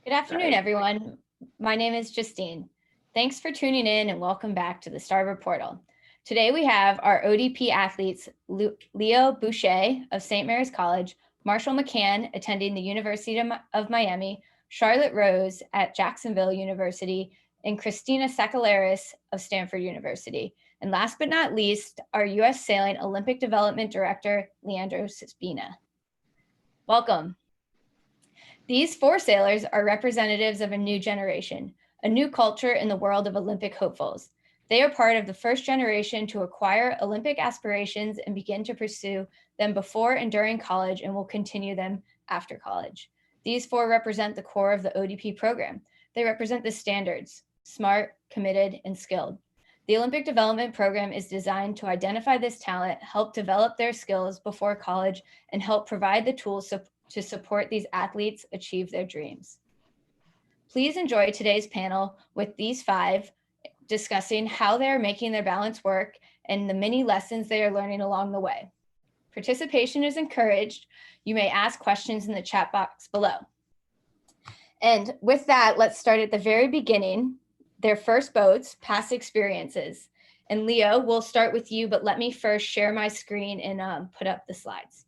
Good afternoon, everyone. My name is Justine. Thanks for tuning in and welcome back to the Starboard Portal. Today we have our ODP athletes, Leo Boucher of St. Mary's College, Marshall McCann attending the University of Miami, Charlotte Rose at Jacksonville University, and Christina Sakellaris of Stanford University. And last but not least, our U.S. Sailing Olympic Development Director, Leandro Spina. Welcome. These four sailors are representatives of a new generation, a new culture in the world of Olympic hopefuls. They are part of the first generation to acquire Olympic aspirations and begin to pursue them before and during college and will continue them after college. These four represent the core of the ODP program. They represent the standards: smart, committed, and skilled. The Olympic Development Program is designed to identify this talent, help develop their skills before college, and help provide the tools to support these athletes achieve their dreams. Please enjoy today's panel with these five discussing how they're making their balance work and the many lessons they are learning along the way. Participation is encouraged. You may ask questions in the chat box below. And with that, let's start at the very beginning. Their first boats, past experiences. And Leo, we'll start with you, but let me first share my screen and put up the slides.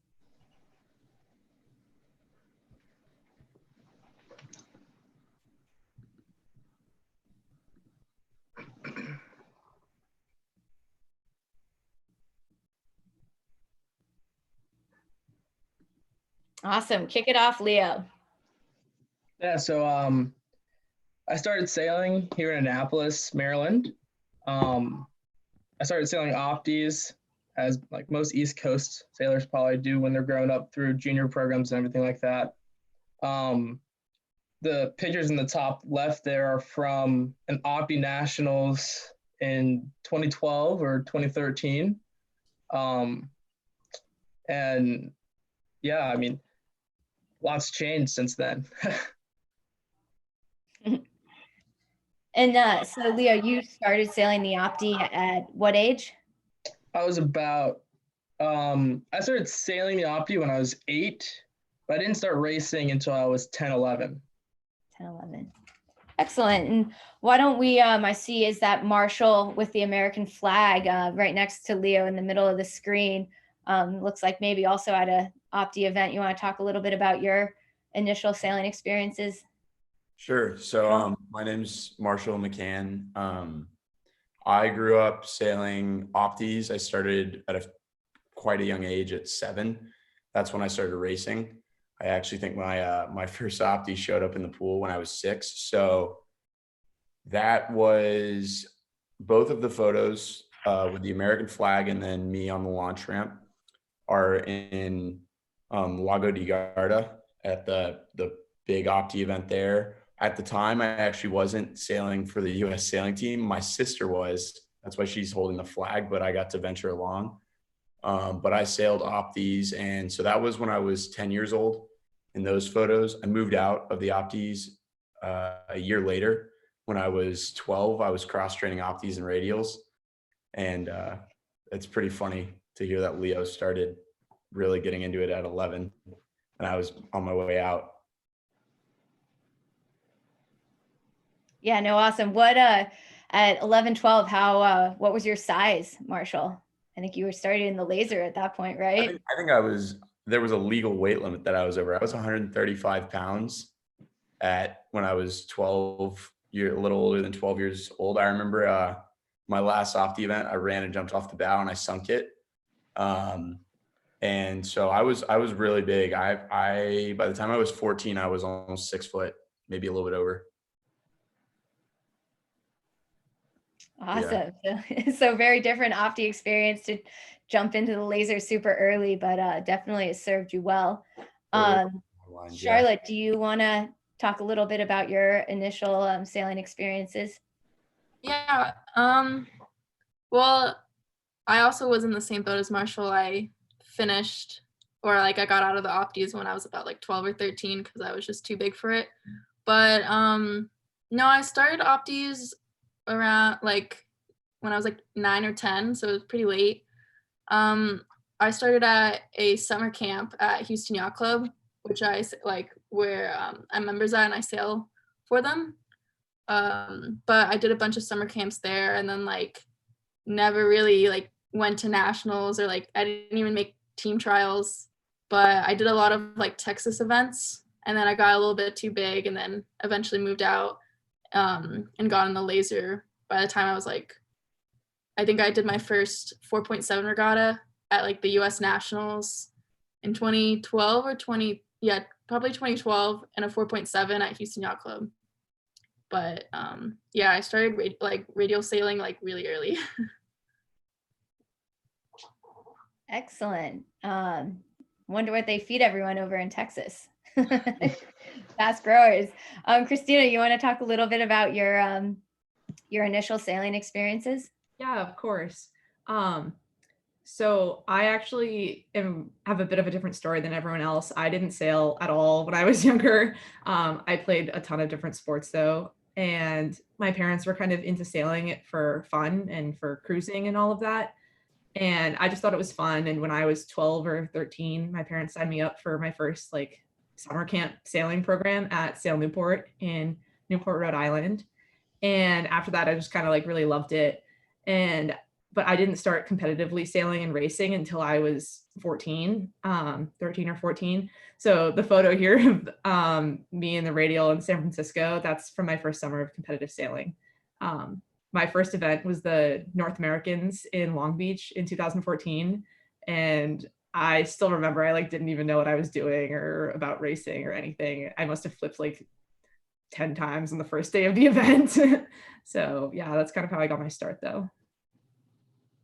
Awesome. Kick it off, Leo. Yeah, so I started sailing here in Annapolis, Maryland. I started sailing Opties, as like most East Coast sailors probably do when they're growing up, through junior programs and everything like that. The pictures in the top left there are from an Opti Nationals in 2012 or 2013. And yeah, I mean, lots changed since then. And so Leo, you started sailing the Opti at what age? I was about, I started sailing the Opti when I was 8, but I didn't start racing until I was 10, 11. 10, 11. Excellent. And why don't we, I see is that Marshall with the American flag right next to Leo in the middle of the screen. Looks like maybe also at a Opti event. You want to talk a little bit about your initial sailing experiences? Sure. So my name's Marshall McCann. I grew up sailing Optis. I started at quite a young age, at 7. That's when I started racing. I actually think my first Opti showed up in the pool when I was 6. So that was both of the photos with the American flag and then me on the launch ramp are in Lago di Garda at the big Opti event there. At the time, I actually wasn't sailing for the U.S. sailing team. My sister was. That's why she's holding the flag, but I got to venture along. But I sailed Optis, and so that was when I was 10 years old in those photos. I moved out of the Optis a year later. When I was 12, I was cross-training Optis and radials. And it's pretty funny to hear that Leo started really getting into it at 11, and I was on my way out. Yeah, no, awesome. What at 11, 12, what was your size, Marshall? I think you were starting in the laser at that point, right? I think there was a legal weight limit that I was over. I was 135 pounds when I was 12, a little older than 12 years old. I remember my last Opti event, I ran and jumped off the bow and I sunk it. And so I was really big. By the time I was 14, I was almost 6 foot, maybe a little bit over. Awesome. Yeah. So very different Opti experience to jump into the laser super early, but definitely it served you well. Charlotte, do you want to talk a little bit about your initial sailing experiences? Yeah. Well, I also was in the same boat as Marshall. I finished, or like I got out of the Optis when I was about like 12 or 13 because I was just too big for it. But no, I started Optis around like when I was like 9 or 10, so it was pretty late. I started at a summer camp at Houston Yacht Club, which I like where I'm members at, and I sail for them. But I did a bunch of summer camps there, and then like never really like went to nationals, or like I didn't even make team trials. But I did a lot of like Texas events, and then I got a little bit too big, and then eventually moved out and got in the laser. By the time I was like, I think I did my first 4.7 regatta at like the US Nationals in 2012 or probably 2012, and a 4.7 at Houston Yacht Club. But yeah, I started radial sailing like really early. Excellent. Wonder what they feed everyone over in Texas. Fast growers. Christina, you want to talk a little bit about your initial sailing experiences? Yeah, of course. So I actually have a bit of a different story than everyone else. I didn't sail at all when I was younger. I played a ton of different sports though, and my parents were kind of into sailing it for fun and for cruising and all of that. And I just thought it was fun. And when I was 12 or 13, my parents signed me up for my first like summer camp sailing program at Sail Newport in Newport, Rhode Island. And after that, I just kind of like really loved it. But I didn't start competitively sailing and racing until I was 13 or 14. So the photo here of me in the radial in San Francisco, that's from my first summer of competitive sailing. My first event was the North Americans in Long Beach in 2014. And I still remember I like didn't even know what I was doing or about racing or anything. I must have flipped like 10 times on the first day of the event. So yeah, that's kind of how I got my start though.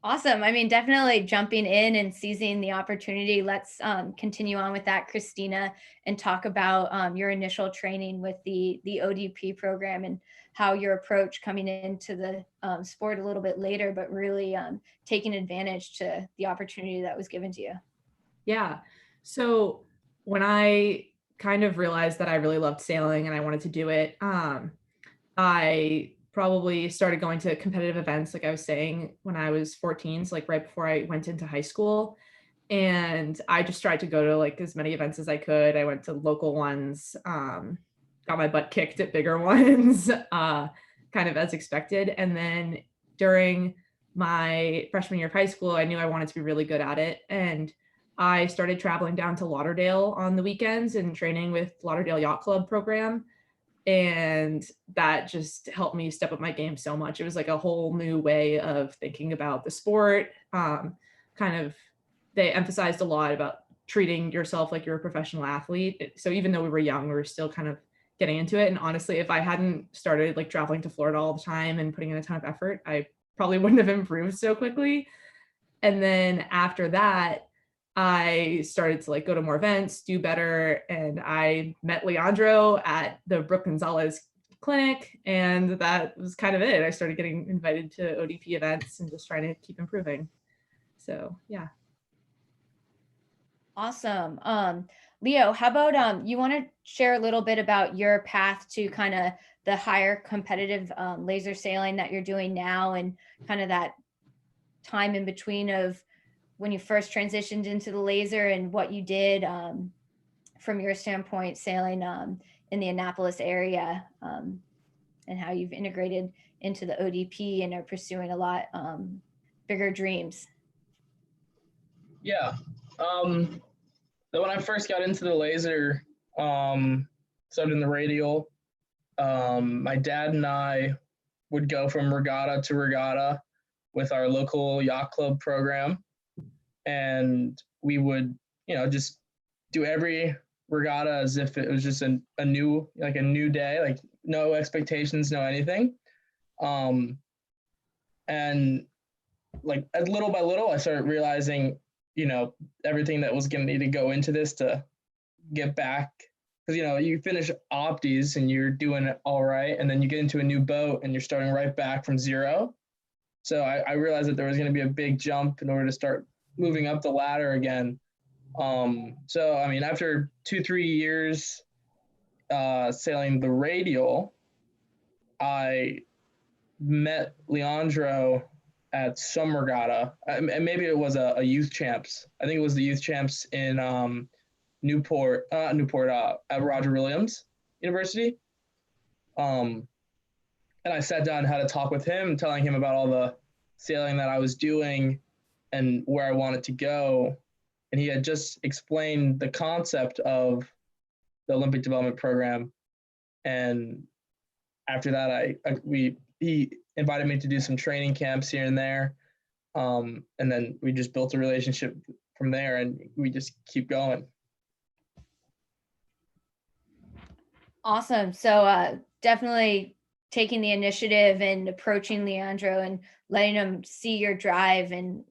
Awesome. I mean, definitely jumping in and seizing the opportunity. Let's continue on with that, Christina, and talk about your initial training with the ODP program and how your approach coming into the sport a little bit later, but really taking advantage to the opportunity that was given to you. Yeah. So when I kind of realized that I really loved sailing and I wanted to do it, I probably started going to competitive events, like I was saying, when I was 14, so like right before I went into high school. And I just tried to go to like as many events as I could. I went to local ones, got my butt kicked at bigger ones, kind of as expected. And then during my freshman year of high school, I knew I wanted to be really good at it. And I started traveling down to Lauderdale on the weekends and training with Lauderdale Yacht Club program. And that just helped me step up my game so much. It was like a whole new way of thinking about the sport. They emphasized a lot about treating yourself like you're a professional athlete. So even though we were young, we were still kind of getting into it. And honestly, if I hadn't started like traveling to Florida all the time and putting in a ton of effort, I probably wouldn't have improved so quickly. And then after that, I started to like go to more events, do better. And I met Leandro at the Brooke Gonzalez clinic. And that was kind of it. I started getting invited to ODP events and just trying to keep improving. So yeah. Awesome. Leo, how about you want to share a little bit about your path to kind of the higher competitive laser sailing that you're doing now, and kind of that time in between of when you first transitioned into the laser and what you did from your standpoint sailing in the Annapolis area, and how you've integrated into the ODP and are pursuing a lot bigger dreams. Yeah. So when I first got into the laser, started in the radial, my dad and I would go from regatta to regatta with our local yacht club program. And we would, just do every regatta as if it was just a new day, like no expectations, no anything. And like as little by little, I started realizing, everything that was going to need to go into this to get back. Because, you finish opties and you're doing it all right. And then you get into a new boat and you're starting right back from zero. So I realized that there was going to be a big jump in order to start moving up the ladder again. So, after 2-3 years sailing the radial, I met Leandro at some regatta, and maybe it was a youth champs. I think it was the youth champs in at Roger Williams University. And I sat down and had a talk with him, telling him about all the sailing that I was doing and where I wanted to go. And he had just explained the concept of the Olympic Development Program. And after that, he invited me to do some training camps here and there. And then we just built a relationship from there, and we just keep going. Awesome. So definitely taking the initiative and approaching Leandro and letting him see your drive and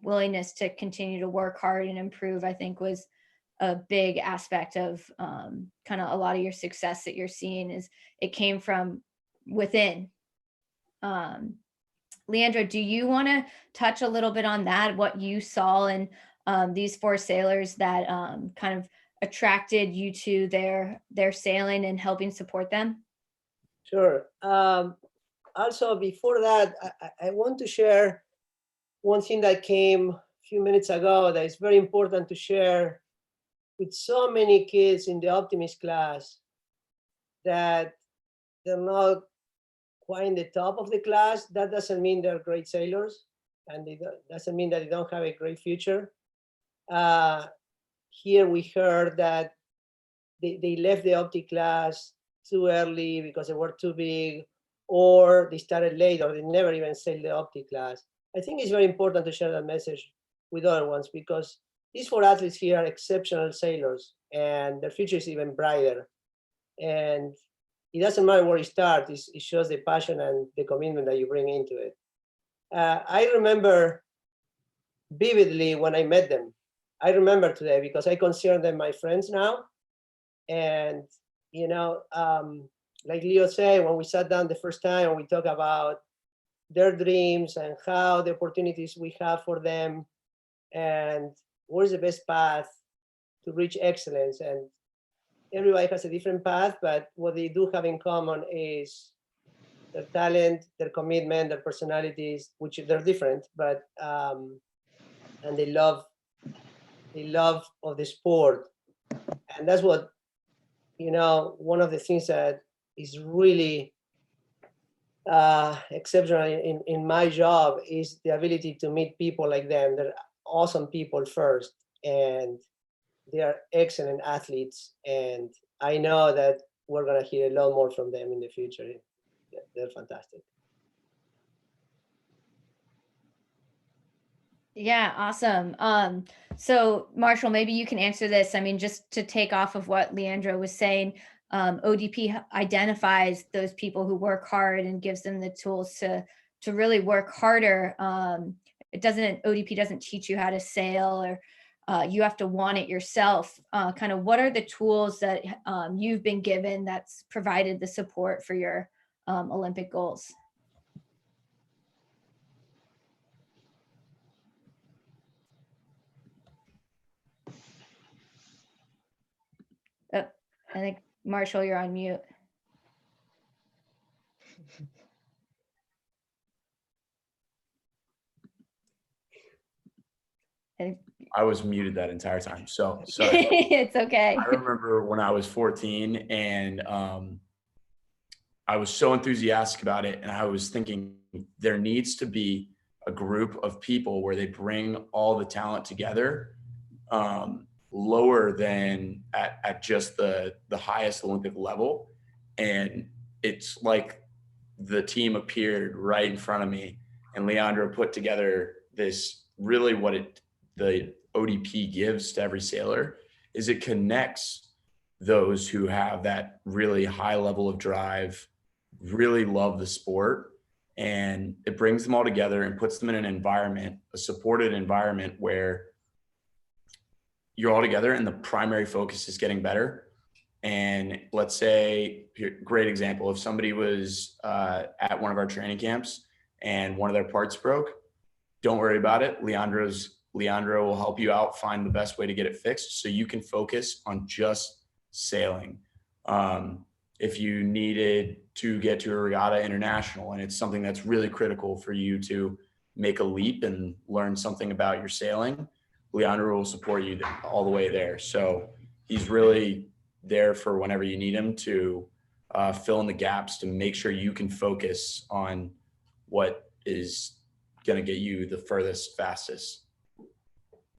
willingness to continue to work hard and improve, I think was a big aspect of kind of a lot of your success that you're seeing is it came from within. Leandro, do you want to touch a little bit on that, what you saw in these four sailors that kind of attracted you to their sailing and helping support them? Sure. Also, before that, I want to share one thing that came a few minutes ago that is very important to share with so many kids in the Optimist class, that they're not quite in the top of the class. That doesn't mean they're great sailors, and doesn't mean that they don't have a great future. Here we heard that they left the Opti class too early because they were too big, or they started late, or they never even sailed the Opti class. I think it's very important to share that message with other ones, because these four athletes here are exceptional sailors, and their future is even brighter. And it doesn't matter where you start, it shows the passion and the commitment that you bring into it. I remember vividly when I met them. I remember today because I consider them my friends now. And, like Leo said, when we sat down the first time and we talked about their dreams and how the opportunities we have for them and where's the best path to reach excellence. And everybody has a different path, but what they do have in common is their talent, their commitment, their personalities, which they're different, but and they love of the sport. And that's what, one of the things that is really exceptional in my job is the ability to meet people like them. They're awesome people first, and they are excellent athletes. And I know that we're going to hear a lot more from them in the future. They're fantastic. Yeah, awesome. So Marshall, maybe you can answer this. I mean, just to take off of what Leandro was saying, ODP identifies those people who work hard and gives them the tools to really work harder. ODP doesn't teach you how to sail, or you have to want it yourself. Kind of what are the tools that you've been given that's provided the support for your Olympic goals? I think, Marshall, you're on mute. I was muted that entire time. So sorry. It's okay. I remember when I was 14 and I was so enthusiastic about it. And I was thinking there needs to be a group of people where they bring all the talent together, lower than at just the highest Olympic level. And it's like the team appeared right in front of me, and Leandro put together this really the ODP gives to every sailor is it connects those who have that really high level of drive, really love the sport, and it brings them all together and puts them in an environment, a supported environment where you're all together and the primary focus is getting better. And let's say, great example, if somebody was at one of our training camps and one of their parts broke, don't worry about it. Leandro will help you out, find the best way to get it fixed so you can focus on just sailing. If you needed to get to a regatta international and it's something that's really critical for you to make a leap and learn something about your sailing, Leandro will support you all the way there. So he's really there for whenever you need him to fill in the gaps to make sure you can focus on what is going to get you the furthest, fastest.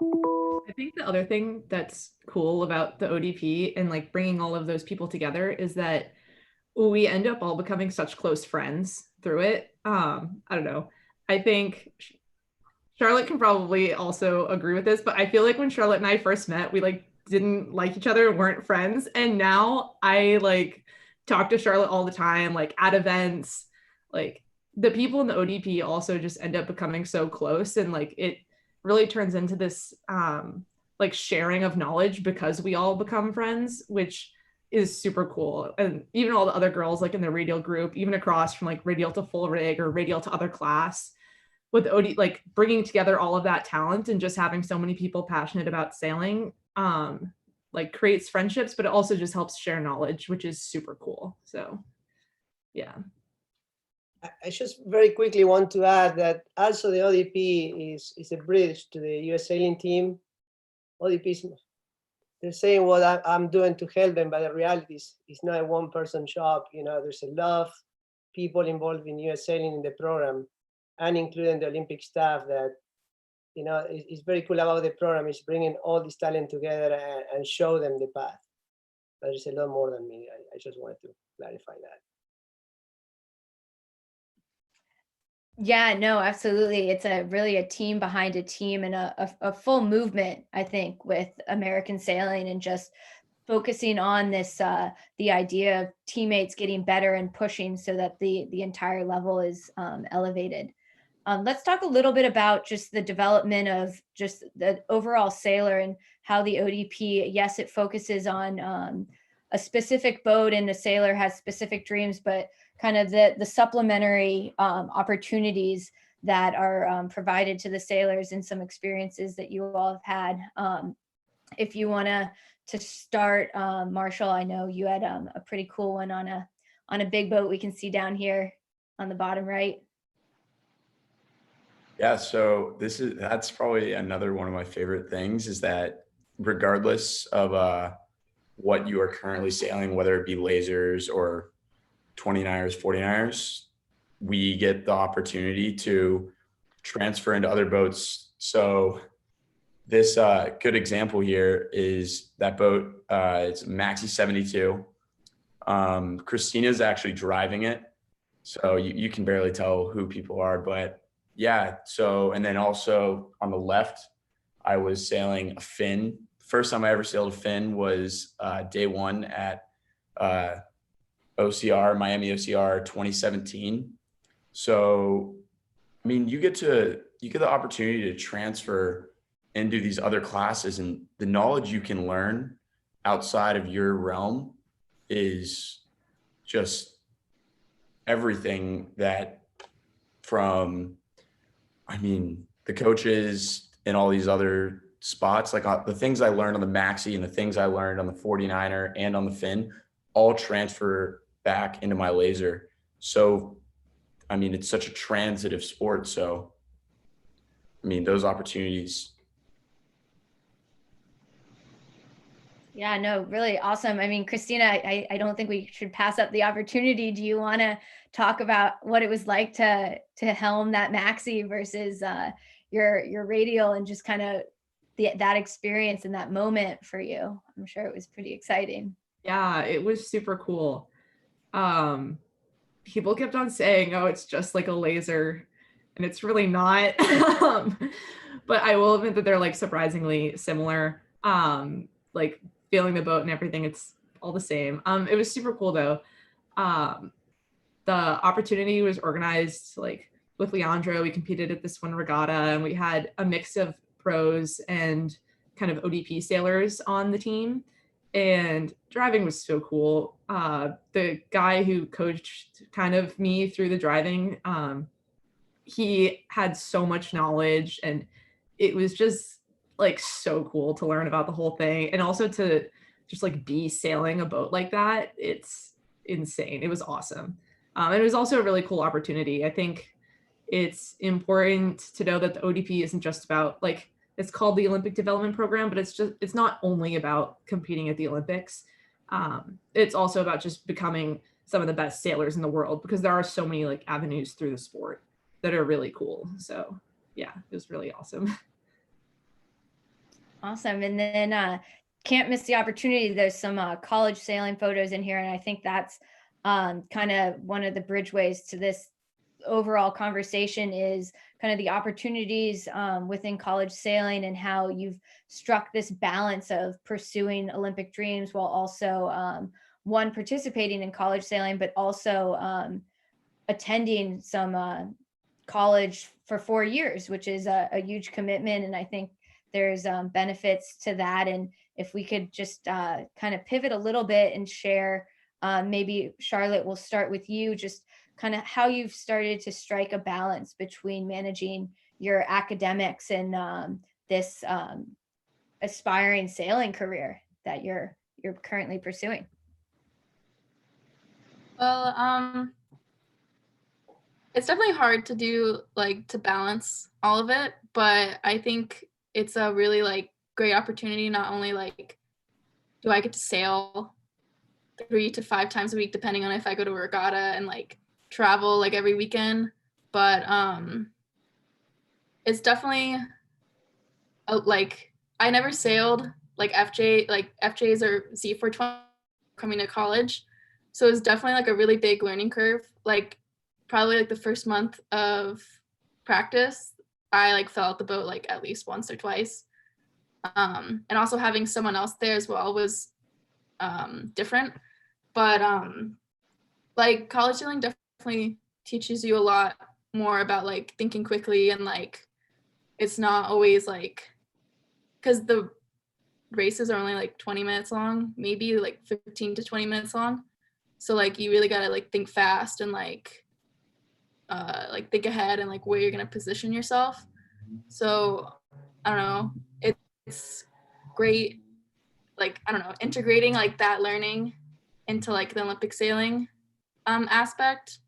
I think the other thing that's cool about the ODP and like bringing all of those people together is that we end up all becoming such close friends through it. I don't know. I think Charlotte can probably also agree with this, but I feel like when Charlotte and I first met, we like didn't like each other, weren't friends. And now I like talk to Charlotte all the time, like at events, like the people in the ODP also just end up becoming so close, and like it really turns into this like sharing of knowledge because we all become friends, which is super cool. And even all the other girls like in the radial group, even across from like radial to full rig or radial to other class, with OD, like bringing together all of that talent and just having so many people passionate about sailing, like creates friendships, but it also just helps share knowledge, which is super cool. So yeah. I just very quickly want to add that also the ODP is a bridge to the US sailing team. ODP, they're saying what I'm doing to help them, but the reality is it's not a one-person job. You know, there's a lot of people involved in US sailing in the program, and including the Olympic staff that, you know, is very cool about the program is bringing all this talent together and show them the path. But there's a lot more than me. I just wanted to clarify that. Yeah, no, absolutely. It's really a team behind a team, and a full movement, I think, with American sailing, and just focusing on this, the idea of teammates getting better and pushing so that the entire level is elevated. Let's talk a little bit about just the development of just the overall sailor and how the ODP, yes, it focuses on a specific boat and the sailor has specific dreams, but kind of the supplementary opportunities that are provided to the sailors and some experiences that you all have had. If you want to start, Marshall, I know you had a pretty cool one on a big boat we can see down here on the bottom right. Yeah, so that's probably another one of my favorite things, is that regardless of what you are currently sailing, whether it be lasers or 29ers, 49ers, we get the opportunity to transfer into other boats. So this good example here is that boat. It's Maxi 72. Christina's actually driving it, so you can barely tell who people are, but yeah. So, and then also on the left, I was sailing a fin. First time I ever sailed a fin was day one at OCR, Miami OCR 2017. So, I mean, you get the opportunity to transfer into these other classes, and the knowledge you can learn outside of your realm is just everything. That from, I mean, the coaches and all these other spots, like the things I learned on the Maxi and the things I learned on the 49er and on the fin, all transfer back into my laser. So, I mean, it's such a transitive sport. So, I mean, those opportunities. Yeah, no, really awesome. I mean, Christina, I don't think we should pass up the opportunity. Do you want to talk about what it was like to helm that Maxi versus your radial, and just kind of that experience and that moment for you? I'm sure it was pretty exciting. Yeah, it was super cool. People kept on saying, oh, it's just like a laser, and it's really not. But I will admit that they're like surprisingly similar. Like feeling the boat and everything, it's all the same. It was super cool though. The opportunity was organized like with Leandro. We competed at this one regatta, and we had a mix of pros and kind of ODP sailors on the team. And driving was so cool. The guy who coached kind of me through the driving, he had so much knowledge, and it was just like so cool to learn about the whole thing, and also to just like be sailing a boat like that. It's insane. It was awesome. And it was also a really cool opportunity. I think it's important to know that the ODP isn't just about like, It's called the Olympic Development Program, but it's not only about competing at the Olympics. It's also about just becoming some of the best sailors in the world, because there are so many like avenues through the sport that are really cool. So yeah, it was really awesome. Awesome. And then can't miss the opportunity. There's some college sailing photos in here. And I think that's kind of one of the bridgeways to this overall conversation is kind of the opportunities within college sailing and how you've struck this balance of pursuing Olympic dreams while also one, participating in college sailing, but also attending some college for 4 years, which is a huge commitment. And I think there's benefits to that. And if we could just kind of pivot a little bit and share, maybe Charlotte, we'll start with you, just kind of how you've started to strike a balance between managing your academics and this aspiring sailing career that you're currently pursuing. Well, it's definitely hard to do, like, to balance all of it, but I think it's a really like great opportunity. Not only like do I get to sail 3 to 5 times a week, depending on if I go to a regatta, and like travel like every weekend, but it's definitely like I never sailed like FJs or Z420 coming to college, so it's definitely like a really big learning curve. Like probably like the first month of practice, I like fell out the boat like at least once or twice. And also having someone else there as well was different. But like college sailing definitely teaches you a lot more about like thinking quickly, and like it's not always like, because the races are only like 20 minutes long, maybe like 15 to 20 minutes long. So like you really gotta like think fast and like think ahead and like where you're gonna position yourself. So I don't know, it's great, like I don't know, integrating like that learning into like the Olympic sailing aspect,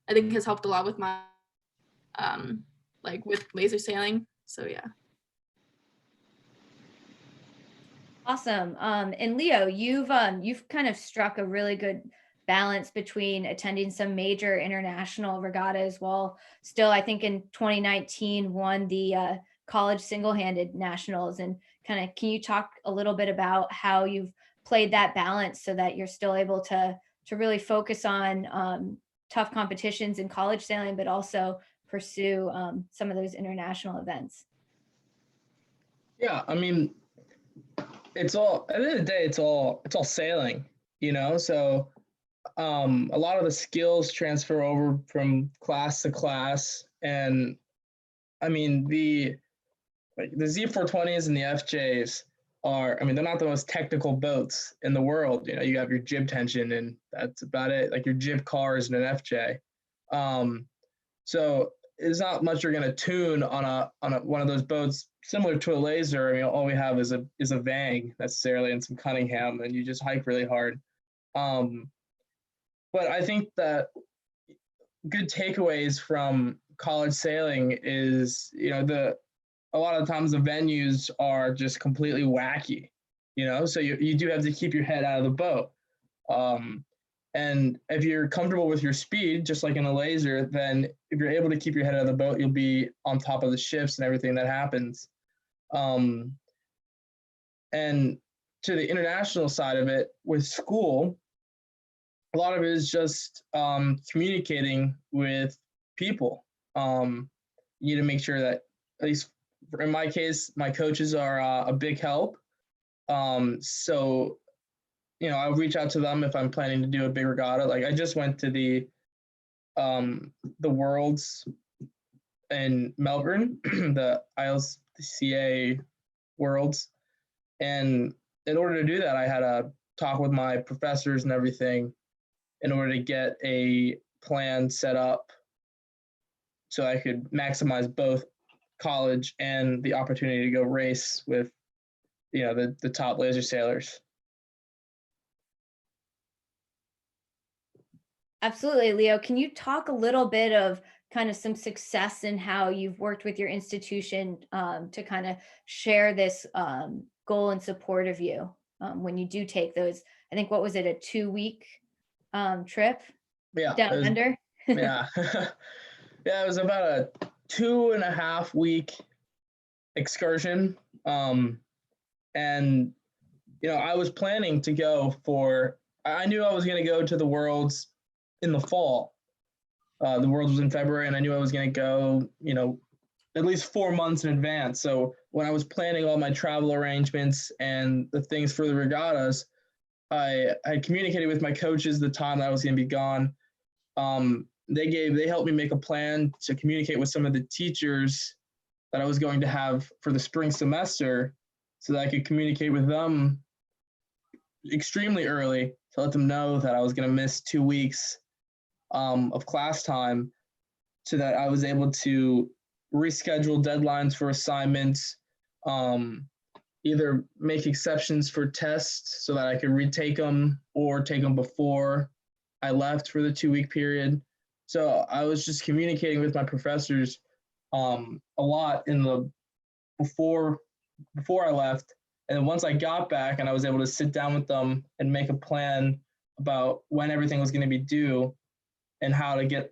I think has helped a lot with my like with laser sailing. So yeah. Awesome. And Leo, you've kind of struck a really good balance between attending some major international regattas while still, I think in 2019 won the college single-handed nationals. And kind of, can you talk a little bit about how you've played that balance so that you're still able to really focus on tough competitions in college sailing, but also pursue some of those international events? Yeah, I mean, it's all, at the end of the day, it's all sailing, you know. So a lot of the skills transfer over from class to class, and I mean the Z420s and the FJs are, I mean, they're not the most technical boats in the world. You know, you have your jib tension and that's about it, like your jib cars and an FJ. So it's not much you're going to tune on one of those boats similar to a laser. I mean, all we have is a Vang necessarily and some Cunningham, and you just hike really hard. But I think that good takeaways from college sailing is, you know, a lot of times the venues are just completely wacky, you know, so you do have to keep your head out of the boat. And if you're comfortable with your speed, just like in a laser, then if you're able to keep your head out of the boat, you'll be on top of the shifts and everything that happens. And to the international side of it, with school, a lot of it is just communicating with people. You need to make sure that, at least in my case, my coaches are a big help. So, you know, I'll reach out to them if I'm planning to do a big regatta. Like I just went to the Worlds in Melbourne, the ILCA Worlds, and in order to do that, I had to talk with my professors and everything in order to get a plan set up so I could maximize both college and the opportunity to go race with, you know, the top laser sailors. Absolutely, Leo. Can you talk a little bit of kind of some success in how you've worked with your institution to kind of share this goal in support of you when you do take those, I think, what was it, a 2-week trip Yeah. down under? Yeah. Yeah, it was about a 2.5 week excursion. And, I was planning to go I knew I was going to go to the Worlds in the fall. The Worlds was in February, and I knew I was going to go, at least 4 months in advance. So when I was planning all my travel arrangements and the things for the regattas, I communicated with my coaches the time that I was going to be gone. They helped me make a plan to communicate with some of the teachers that I was going to have for the spring semester so that I could communicate with them extremely early to let them know that I was going to miss 2 weeks of class time so that I was able to reschedule deadlines for assignments, either make exceptions for tests so that I could retake them or take them before I left for the 2-week period. So I was just communicating with my professors a lot before I left. And then once I got back and I was able to sit down with them and make a plan about when everything was going to be due and how to get,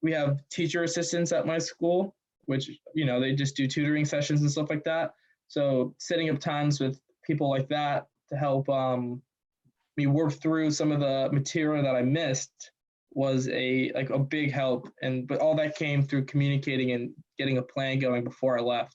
we have teacher assistants at my school, which, they just do tutoring sessions and stuff like that. So setting up times with people like that to help me work through some of the material that I missed was a big help. But all that came through communicating and getting a plan going before I left.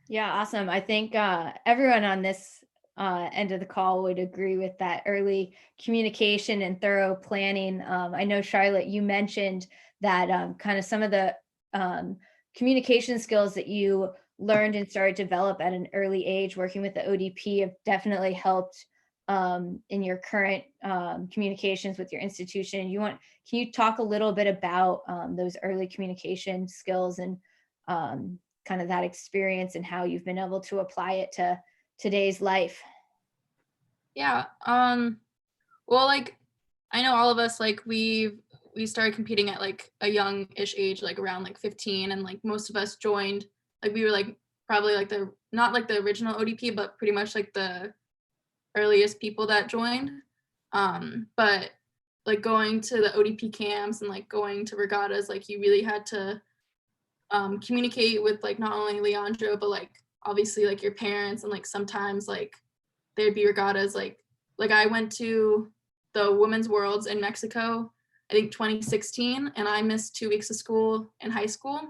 Yeah, awesome. I think everyone on this end of the call would agree with that early communication and thorough planning. I know, Charlotte, you mentioned that kind of some of the communication skills that you learned and started to develop at an early age working with the ODP have definitely helped in your current communications with your institution. Can you talk a little bit about those early communication skills and kind of that experience and how you've been able to apply it to today's life? Yeah. Well, I know all of us, we started competing at a young-ish age, around 15, and most of us joined, we were probably not the original ODP, but pretty much the earliest people that joined. But going to the ODP camps and going to regattas, you really had to communicate with not only Leandro, but obviously your parents, and sometimes there'd be regattas I went to the Women's Worlds in Mexico, I think 2016, and I missed 2 weeks of school in high school,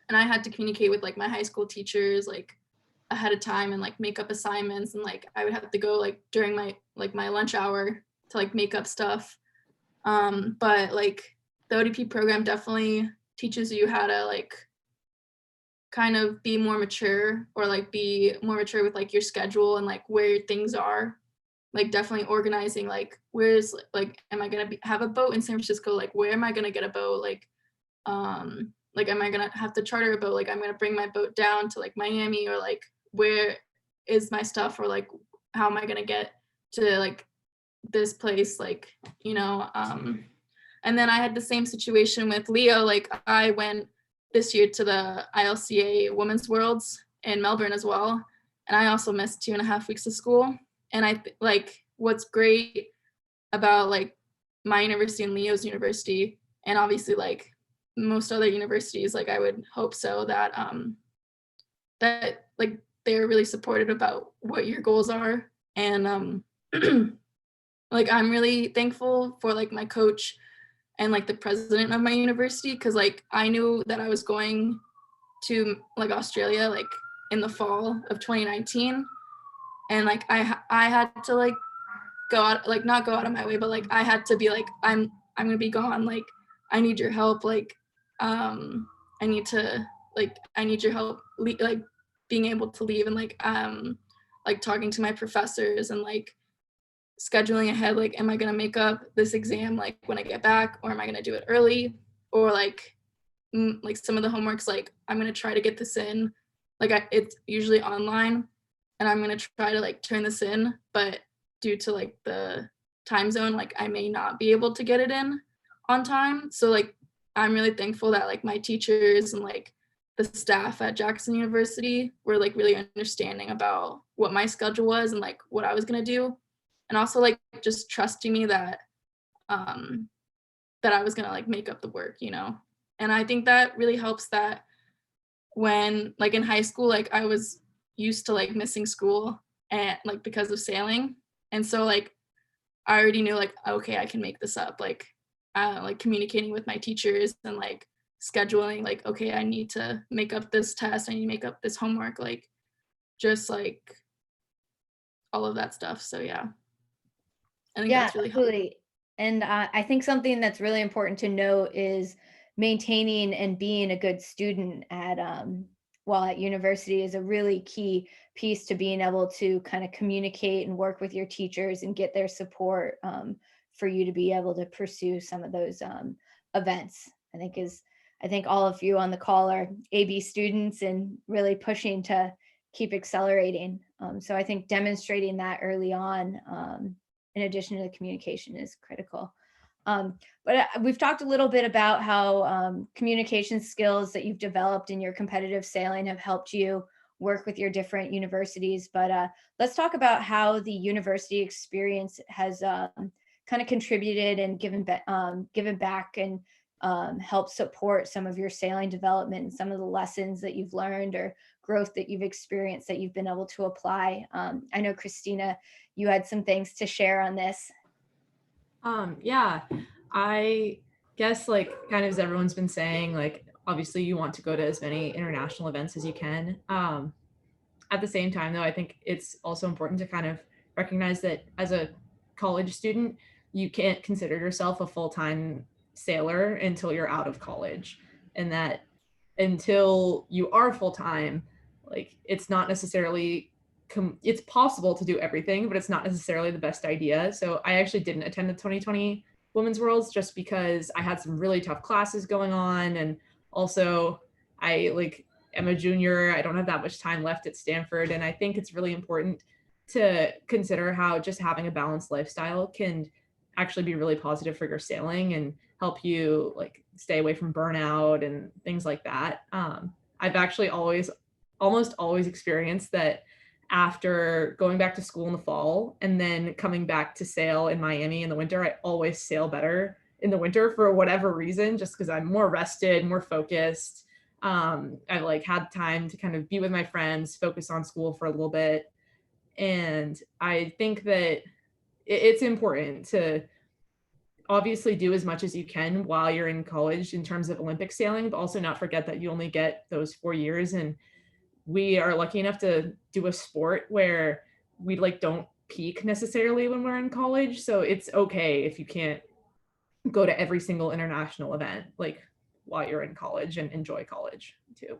and I had to communicate with my high school teachers ahead of time and make up assignments, and I would have to go during my my lunch hour to make up stuff. But the ODP program definitely teaches you how to kind of be more mature, or be more mature with your schedule and where things are, definitely organizing where's am I gonna have a boat in San Francisco, where am I gonna get a boat, am I gonna have to charter a boat, I'm gonna bring my boat down to Miami, or where is my stuff, or how am I gonna get to this place, and then I had the same situation with Leo. I went this year to the ILCA Women's Worlds in Melbourne as well, and I also missed 2.5 weeks of school. And I what's great about my university and Leo's university, and obviously most other universities, I would hope so, that that they're really supportive about what your goals are. And I'm really thankful for my coach and the president of my university, because I knew that I was going to Australia in the fall of 2019, and I had to go out, not go out of my way, but I had to be I'm gonna be gone, I need your help, I need your help being able to leave, and talking to my professors and scheduling ahead, am I gonna make up this exam when I get back, or am I gonna do it early, or some of the homeworks, I'm gonna try to get this in, it's usually online, and I'm gonna try to turn this in, but due to the time zone, I may not be able to get it in. on time. So like I'm really thankful that like my teachers and like the staff at Jackson University were like really understanding about what my schedule was and like what I was gonna do, and also like just trusting me that that I was gonna like make up the work, you know. And I think that really helps that when like in high school, like I was used to like missing school and like because of sailing, and so like I already knew like, okay, I can make this up, like communicating with my teachers and like scheduling, like, okay, I need to make up this test, I need to make up this homework, like just like all of that stuff. So yeah, I think Yeah, that's really helpful. absolutely. And I think something that's really important to note is maintaining and being a good student at while at university is a really key piece to being able to kind of communicate and work with your teachers and get their support for you to be able to pursue some of those events. I think all of you on the call are AB students and really pushing to keep accelerating. So I think demonstrating that early on, in addition to the communication, is critical. But we've talked a little bit about how communication skills that you've developed in your competitive sailing have helped you work with your different universities. But let's talk about how the university experience has kind of contributed and given back and help support some of your sailing development and some of the lessons that you've learned or growth that you've experienced that you've been able to apply. I know, Christina, you had some things to share on this. Yeah, I guess like kind of as everyone's been saying, like obviously you want to go to as many international events as you can. At the same time though, I think it's also important to kind of recognize that as a college student, you can't consider yourself a full-time sailor until you're out of college, and that until you are full-time, like it's not necessarily it's possible to do everything, but it's not necessarily the best idea. So I actually didn't attend the 2020 Women's Worlds just because I had some really tough classes going on, and also I like am a junior. I don't have that much time left at Stanford, and I think it's really important to consider how just having a balanced lifestyle can actually be really positive for your sailing and help you like stay away from burnout and things like that. I've actually almost always experienced that after going back to school in the fall and then coming back to sail in Miami in the winter, I always sail better in the winter for whatever reason, just because I'm more rested, more focused. I like had time to kind of be with my friends, focus on school for a little bit. And I think that it's important to obviously do as much as you can while you're in college in terms of Olympic sailing, but also not forget that you only get those 4 years. And we are lucky enough to do a sport where we like don't peak necessarily when we're in college. So it's okay if you can't go to every single international event like while you're in college, and enjoy college too.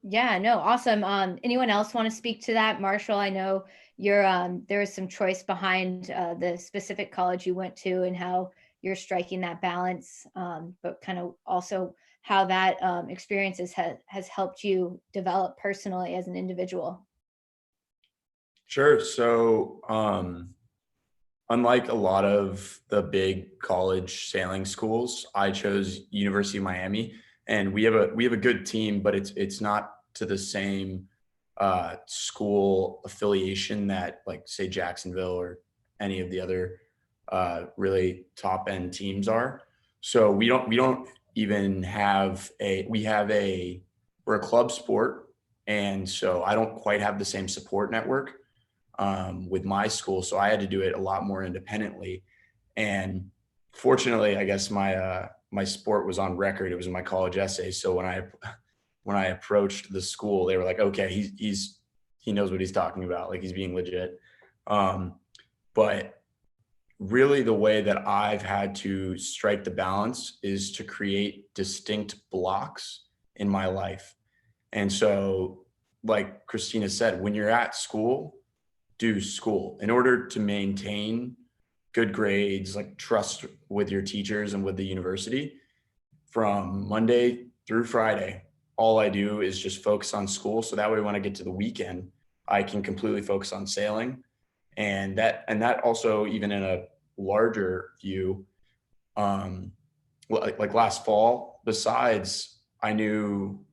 Yeah, no, awesome. Anyone else want to speak to that? Marshall, I know you're there is some choice behind the specific college you went to and how you're striking that balance, but kind of also how that experiences has helped you develop personally as an individual. Sure. So, unlike a lot of the big college sailing schools, I chose University of Miami, and we have a good team, but it's not to the same school affiliation that like say Jacksonville or any of the other really top end teams are. So we don't even have we're a club sport, and so I don't quite have the same support network with my school. So I had to do it a lot more independently. And fortunately, I guess my sport was on record. It was in my college essay. So when I approached the school, they were like, okay, he knows what he's talking about. Like he's being legit. But really the way that I've had to strike the balance is to create distinct blocks in my life. And so like Christina said, when you're at school, do school in order to maintain good grades, like trust with your teachers and with the university. From Monday through Friday, all I do is just focus on school. So that way, when I get to the weekend, I can completely focus on sailing. And that also, even in a larger view, like last fall, besides I knew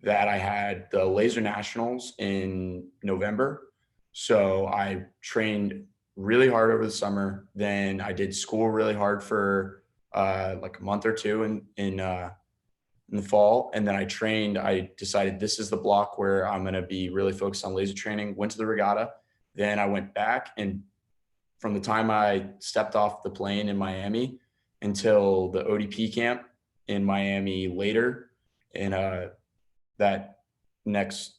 that I had the laser nationals in November. So I trained really hard over the summer. Then I did school really hard for like a month or two in the fall. And then I decided this is the block where I'm going to be really focused on laser training, went to the regatta. Then I went back, and from the time I stepped off the plane in Miami until the ODP camp in Miami later in that next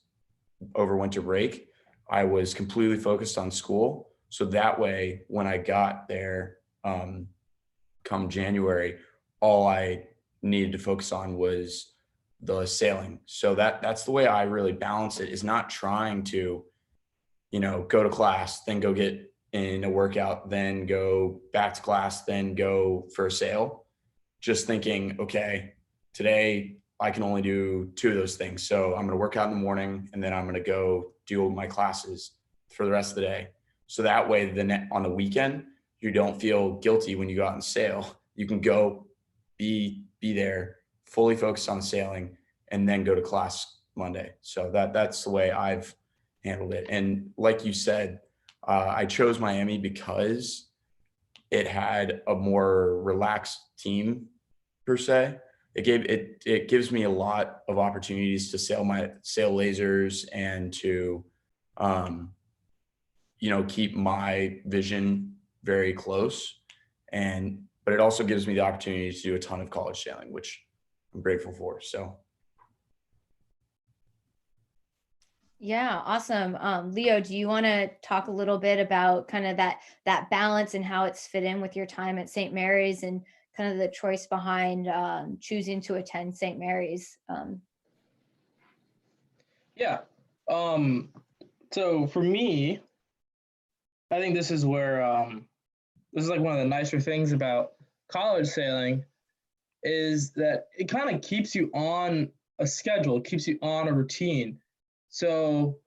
over winter break, I was completely focused on school. So that way, when I got there, come January, all I needed to focus on was the sailing. So that's the way I really balance it, is not trying to, go to class, then go get in a workout, then go back to class, then go for a sail. Just thinking, okay, today I can only do 2 of those things. So I'm going to work out in the morning, and then I'm going to go do my classes for the rest of the day. So that way, on the weekend, you don't feel guilty when you go out and sail. You can go be there, fully focused on sailing, and then go to class Monday. So that's the way I've handled it. And like you said, I chose Miami because it had a more relaxed team per se. It gives me a lot of opportunities to sail lasers and to, keep my vision very close. But it also gives me the opportunity to do a ton of college sailing, which I'm grateful for. So. Yeah, awesome. Leo, do you want to talk a little bit about kind of that balance and how it's fit in with your time at St. Mary's and kind of the choice behind choosing to attend St. Mary's? Yeah. So for me, I think this is where this is like one of the nicer things about college sailing, is that it kind of keeps you on a schedule, keeps you on a routine. So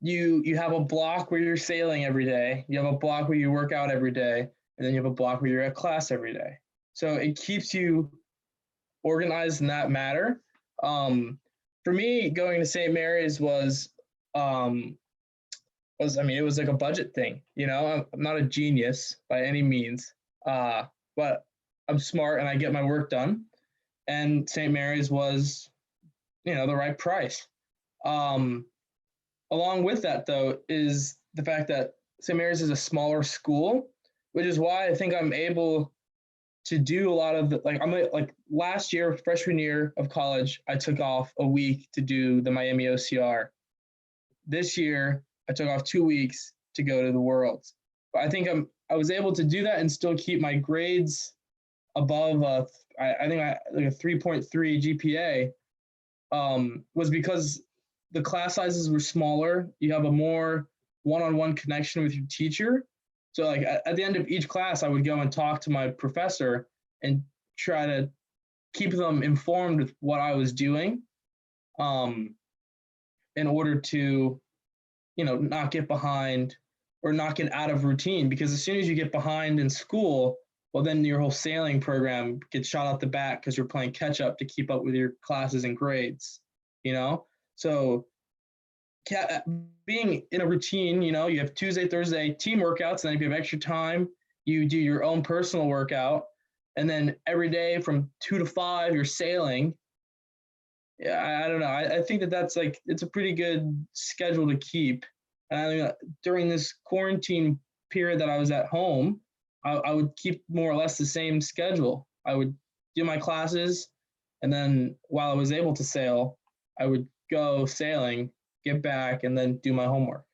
you have a block where you're sailing every day, you have a block where you work out every day, and then you have a block where you're at class every day. So it keeps you organized in that matter. For me, going to St. Mary's it was like a budget thing. I'm not a genius by any means, but I'm smart and I get my work done. And St. Mary's was, the right price. Along with that, though, is the fact that St. Mary's is a smaller school, which is why I think I'm able to do a lot of last year, freshman year of college, I took off a week to do the Miami OCR. This year, I took off 2 weeks to go to the Worlds. But I think I was able to do that and still keep my grades above like a 3.3 GPA. Was because the class sizes were smaller. You have a more one-on-one connection with your teacher. So like at the end of each class, I would go and talk to my professor and try to keep them informed with what I was doing, in order to, not get behind or not get out of routine. Because as soon as you get behind in school, well, then your whole sailing program gets shot out the back because you're playing catch up to keep up with your classes and grades, So being in a routine, you have Tuesday, Thursday team workouts, and then if you have extra time, you do your own personal workout. And then every day from 2 to 5, you're sailing. Yeah, I don't know. I think that's it's a pretty good schedule to keep. And I think during this quarantine period that I was at home, I would keep more or less the same schedule. I would do my classes, and then while I was able to sail, I would go sailing, get back, and then do my homework.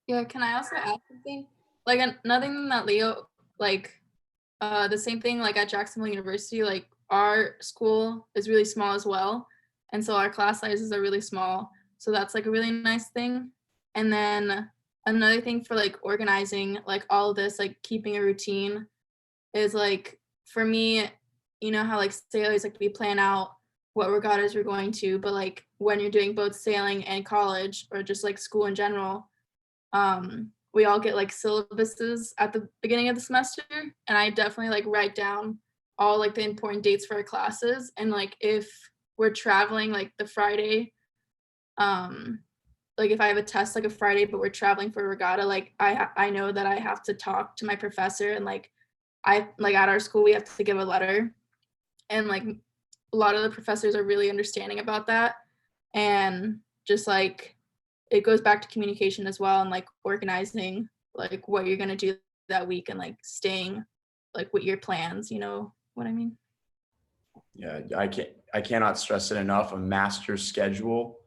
Yeah, can I also add something? Like another thing that Leo, the same thing like at Jacksonville University, like our school is really small as well. And so our class sizes are really small. So that's like a really nice thing. And then another thing for like organizing like all of this, like keeping a routine is like, for me, how like sailors, like we plan out what regattas we're going to, but like when you're doing both sailing and college or just like school in general, we all get like syllabuses at the beginning of the semester, and I definitely like write down all like the important dates for our classes. And like if we're traveling like the Friday, like if I have a test like a Friday but we're traveling for regatta, like I know that I have to talk to my professor, and like I like at our school we have to give a letter, and like a lot of the professors are really understanding about that. And just like it goes back to communication as well, and like organizing like what you're going to do that week, and like staying like with your plans, you know what I mean? Yeah, I cannot stress it enough. A master's schedule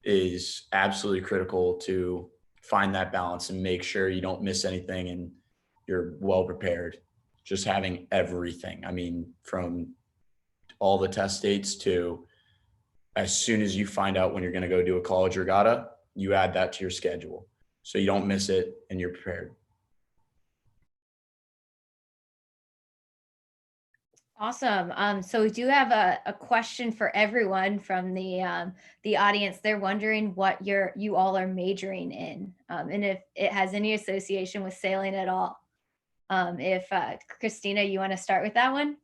is absolutely critical to find that balance and make sure you don't miss anything and you're well prepared. Just having everything. I mean, from all the test dates to as soon as you find out when you're going to go do a college regatta, you add that to your schedule so you don't miss it and you're prepared. Awesome. So we do have a question for everyone from the audience. They're wondering what you all are majoring in, and if it has any association with sailing at all. If Christina, you want to start with that one?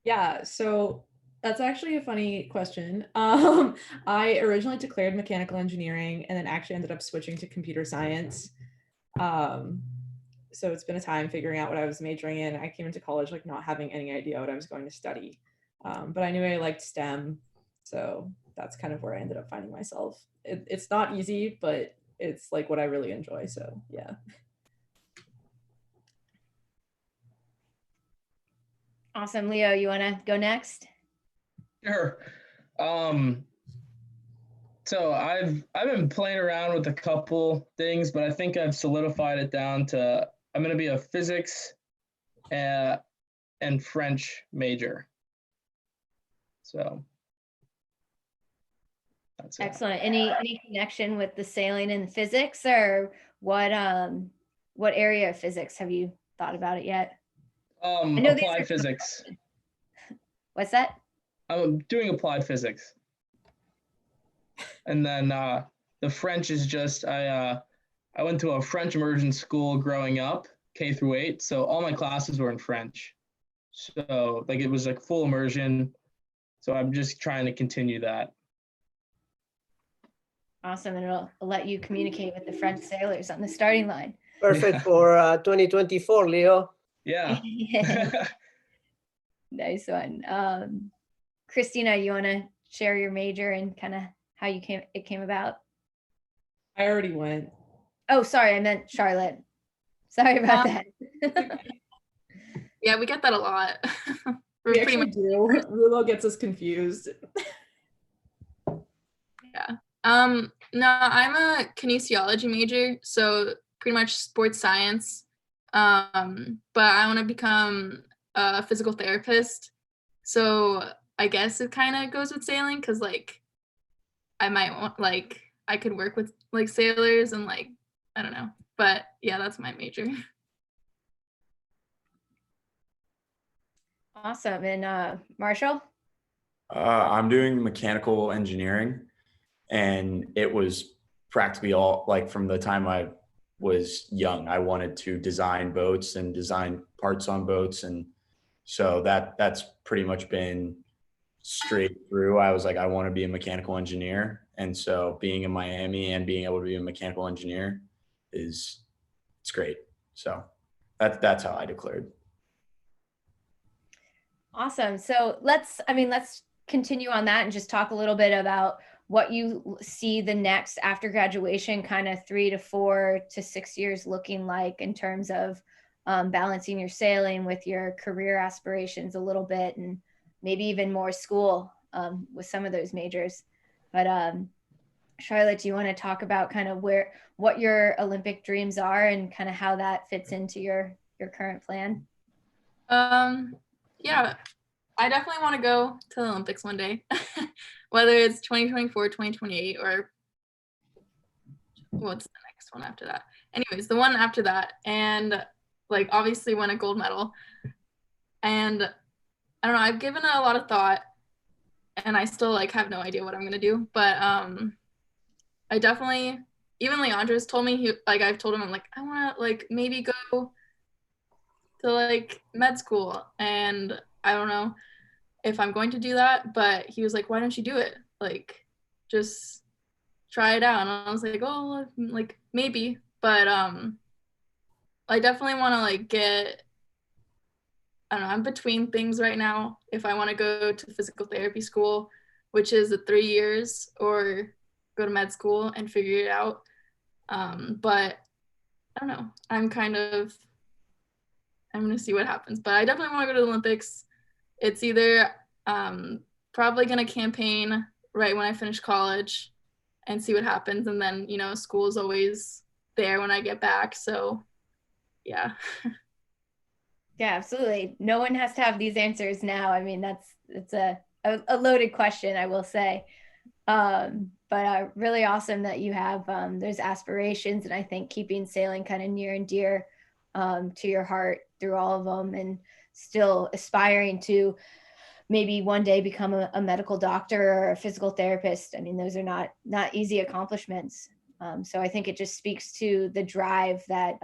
Yeah, so that's actually a funny question. I originally declared mechanical engineering and then actually ended up switching to computer science. So it's been a time figuring out what I was majoring in. I came into college like not having any idea what I was going to study, but I knew I liked STEM, so that's kind of where I ended up finding myself. It's not easy, but it's like what I really enjoy, so yeah. Awesome. Leo, you want to go next? Sure. So I've been playing around with a couple things, but I think I've solidified it down to I'm going to be a physics and French major. So that's it. Excellent. Any connection with the sailing and physics, or what area of physics have you thought about it yet? Applied physics. What's that? I'm doing applied physics. And then the French is just I went to a French immersion school growing up, K through 8. So all my classes were in French. So like it was like full immersion. So I'm just trying to continue that. Awesome. And it'll let you communicate with the French sailors on the starting line. Perfect for 2024, Leo. Yeah. Nice one. Christina, you want to share your major and kind of how it came about? I already went. Oh, sorry, I meant Charlotte. Sorry about that. Yeah, we get that a lot. We actually do. Rulo gets us confused. Yeah. No, I'm a kinesiology major, so pretty much sports science. But I want to become a physical therapist. So I guess it kind of goes with sailing, because like I might want like I could work with like sailors and like I don't know. But yeah, that's my major. Awesome. And Marshall? I'm doing mechanical engineering, and it was practically all like from the time I was young, I wanted to design boats and design parts on boats. And so that's pretty much been straight through. I was like, I want to be a mechanical engineer. And so being in Miami and being able to be a mechanical engineer it's great. So that's how I declared. Awesome. So let's continue on that and just talk a little bit about what you see the next after graduation, kind of 3 to 4 to 6 years looking like in terms of balancing your sailing with your career aspirations a little bit, and maybe even more school with some of those majors. But Charlotte, do you want to talk about kind of what your Olympic dreams are and kind of how that fits into your current plan? Yeah, I definitely want to go to the Olympics one day, whether it's 2024, 2028, or what's the next one after that? Anyways, the one after that, and like obviously win a gold medal. And I don't know, I've given it a lot of thought, and I still like have no idea what I'm gonna do, but I definitely even Leandro's told me, I've told him, I'm like, I want to like maybe go to like med school, and I don't know if I'm going to do that, but he was like, why don't you do it? Like, just try it out. And I was like, oh, like maybe, but I definitely want to like I don't know, I'm between things right now. If I want to go to physical therapy school, which is 3 years, or go to med school and figure it out. But I don't know. I'm going to see what happens. But I definitely want to go to the Olympics. It's either probably going to campaign right when I finish college and see what happens. And then, school is always there when I get back. So, yeah. Yeah, absolutely. No one has to have these answers now. I mean, it's a loaded question, I will say. But really awesome that you have those aspirations, and I think keeping sailing kind of near and dear to your heart through all of them, and still aspiring to maybe one day become a medical doctor or a physical therapist. I mean, those are not easy accomplishments. So I think it just speaks to the drive that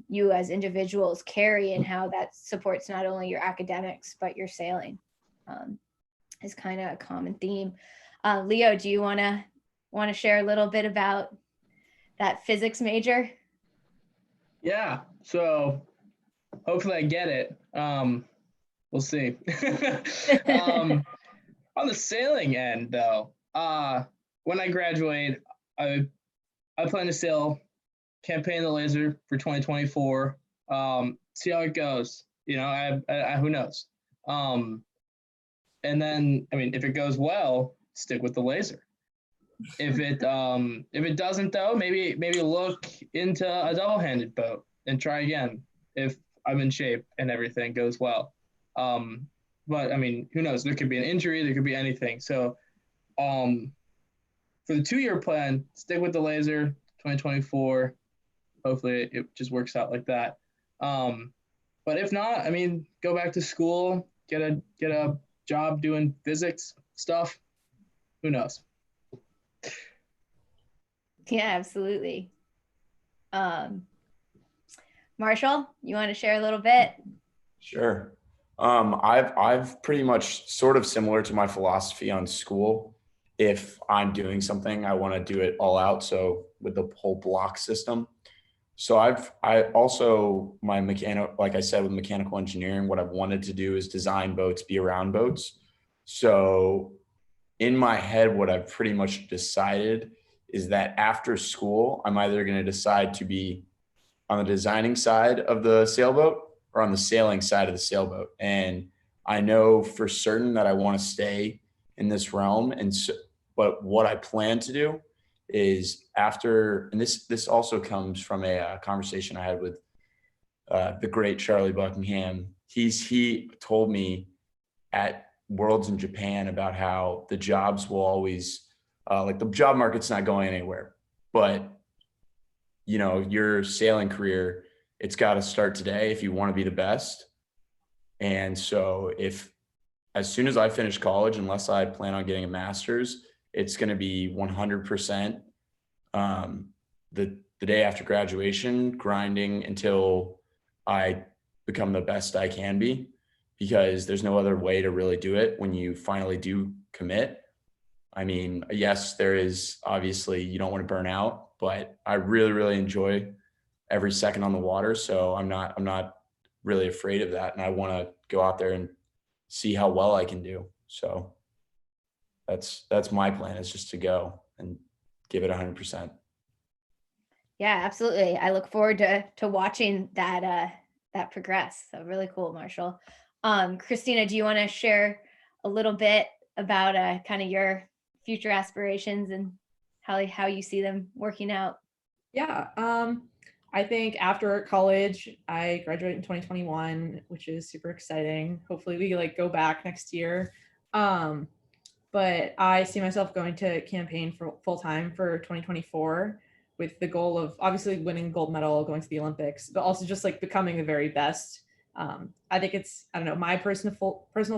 you as individuals carry, and how that supports not only your academics, but your sailing is kind of a common theme. Leo, do you want to share a little bit about that physics major? Yeah, so hopefully I get it. We'll see. On the sailing end, though, when I graduate, I plan to sail campaign the laser for 2024. See how it goes. I who knows. And then, I mean, if it goes well, stick with the laser. If it doesn't, though, maybe look into a double-handed boat and try again if I'm in shape and everything goes well. But I mean, who knows? There could be an injury. There could be anything. So, for the 2-year plan, stick with the laser. 2024. Hopefully, it just works out like that. But if not, I mean, go back to school, get a job doing physics stuff. Who knows? Yeah, absolutely. Marshall, you want to share a little bit? Sure. I've pretty much sort of similar to my philosophy on school. If I'm doing something, I want to do it all out. So with the whole block system. So I also, like I said, with mechanical engineering, what I've wanted to do is design boats, be around boats. So in my head, what I've pretty much decided is that after school, I'm either going to decide to be on the designing side of the sailboat or on the sailing side of the sailboat. And I know for certain that I want to stay in this realm. And so, but what I plan to do is after, and this also comes from a conversation I had with the great Charlie Buckingham. He told me at Worlds in Japan about how the jobs will always, like the job market's not going anywhere, but your sailing career, it's got to start today if you want to be the best. And so as soon as I finish college, unless I plan on getting a master's, it's going to be 100% the day after graduation, grinding until I become the best I can be, because there's no other way to really do it when you finally do commit. I mean, yes, there is obviously, you don't want to burn out, but I really, really enjoy every second on the water. So I'm not really afraid of that. And I want to go out there and see how well I can do. So that's my plan, is just to go and give it 100%. Yeah, absolutely. I look forward to watching that progress. So really cool, Marshall. Christina, do you want to share a little bit about kind of your future aspirations and how you see them working out? Yeah. I think after college, I graduate in 2021, which is super exciting. Hopefully we go back next year. But I see myself going to campaign for full time for 2024 with the goal of obviously winning gold medal, going to the Olympics, but also just becoming the very best. I think it's, I don't know, my personal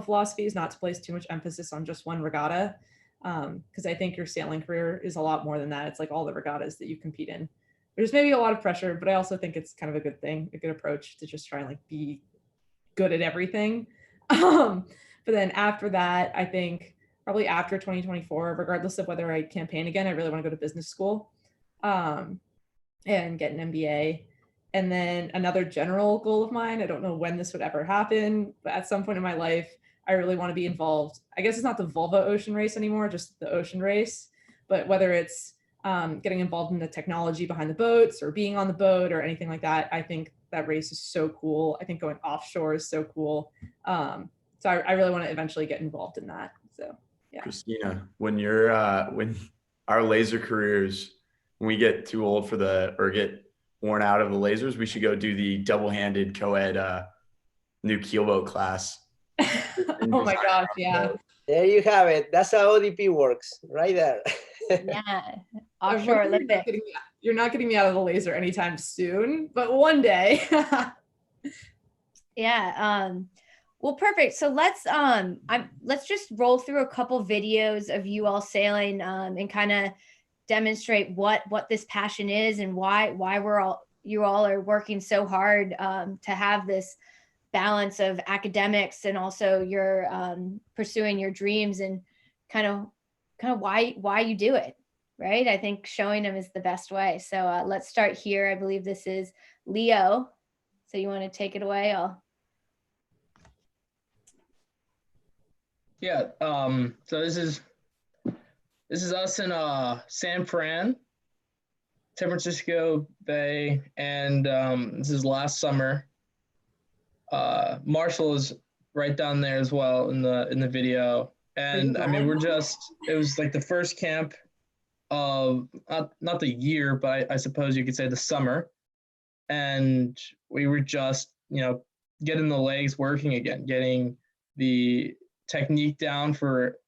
philosophy is not to place too much emphasis on just one regatta. Because I think your sailing career is a lot more than that. It's like all the regattas that you compete in. There's maybe a lot of pressure, but I also think it's kind of a good thing, a good approach to just try and like be good at everything. But then after that, I think probably after 2024, regardless of whether I campaign again, I really want to go to business school and get an MBA. And then another general goal of mine, I don't know when this would ever happen, but at some point in my life, I really want to be involved. I guess it's not the Volvo ocean race anymore, just the ocean race, but whether it's getting involved in the technology behind the boats or being on the boat or anything like that, I think that race is so cool. I think going offshore is so cool. So I really want to eventually get involved in that. So yeah. Christina, when you're when our laser careers, when we get too old for or get worn out of the lasers, we should go do the double-handed co-ed new keelboat class. Oh my gosh, yeah. There you have it. That's how ODP works, right there. Yeah, offshore Olympics. You're not getting me out of the laser anytime soon, but one day. Yeah. Well, perfect. So let's just roll through a couple videos of you all sailing and kind of demonstrate what this passion is and why you all are working so hard to have this balance of academics and also your pursuing your dreams and kind of why you do it, right? I think showing them is the best way. So let's start here. I believe this is Leo. So you want to take it away? Yeah. So this is us in San Francisco Bay, and this is last summer. Marshall is right down there as well in the video, and I mean it was like the first camp of not the year, but I suppose you could say the summer, and we were just getting the legs working again, getting the technique down for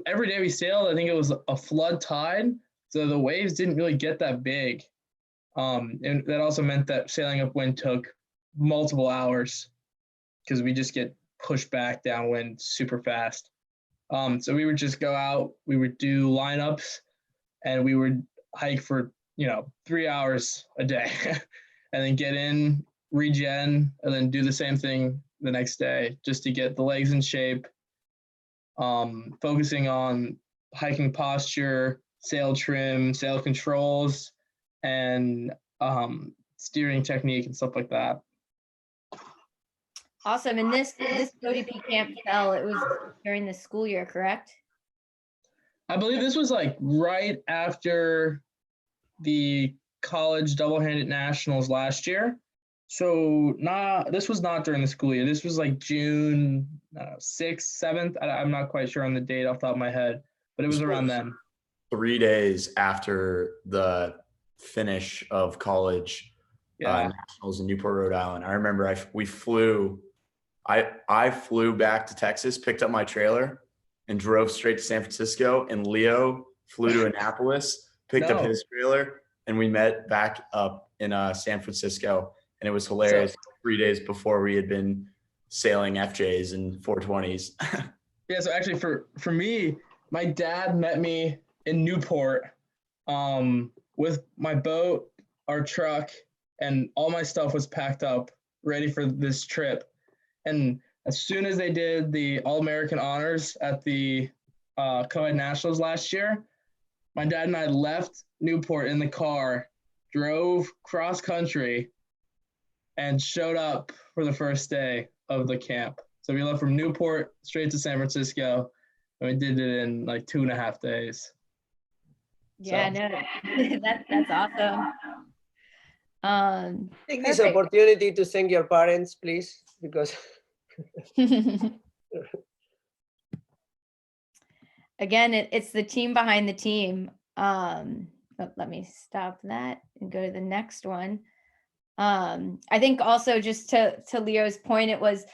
every day we sailed. I think it was a flood tide, so the waves didn't really get that big, and that also meant that sailing upwind took multiple hours because we just get pushed back downwind super fast. So we would just go out, we would do lineups, and we would hike for 3 hours a day and then get in, regen, and then do the same thing the next day just to get the legs in shape, focusing on hiking posture, sail trim, sail controls, and steering technique and stuff like that. Awesome. And this ODP camp fell, it was during the school year, correct? I believe this was like right after the college double-handed nationals last year. So this was not during the school year. This was like June 6th, 7th. I'm not quite sure on the date off the top of my head, but it was around then. 3 days after the finish of college nationals in Newport, Rhode Island. I remember I flew back to Texas, picked up my trailer, and drove straight to San Francisco. And Leo flew to Annapolis, picked up his trailer, and we met back up in San Francisco. And it was hilarious. 3 days before we had been sailing FJs and 420s. Yeah, so actually for me, my dad met me in Newport with my boat, our truck, and all my stuff was packed up, ready for this trip. And as soon as they did the All-American honors at the Co-Ed Nationals last year, my dad and I left Newport in the car, drove cross-country, and showed up for the first day of the camp. So we left from Newport straight to San Francisco, and we did it in like 2.5 days. Yeah, no, that's awesome. Take this opportunity to thank your parents, please, because again, it's the team behind the team. Let me stop that and go to the next one. I think also just to Leo's point, it was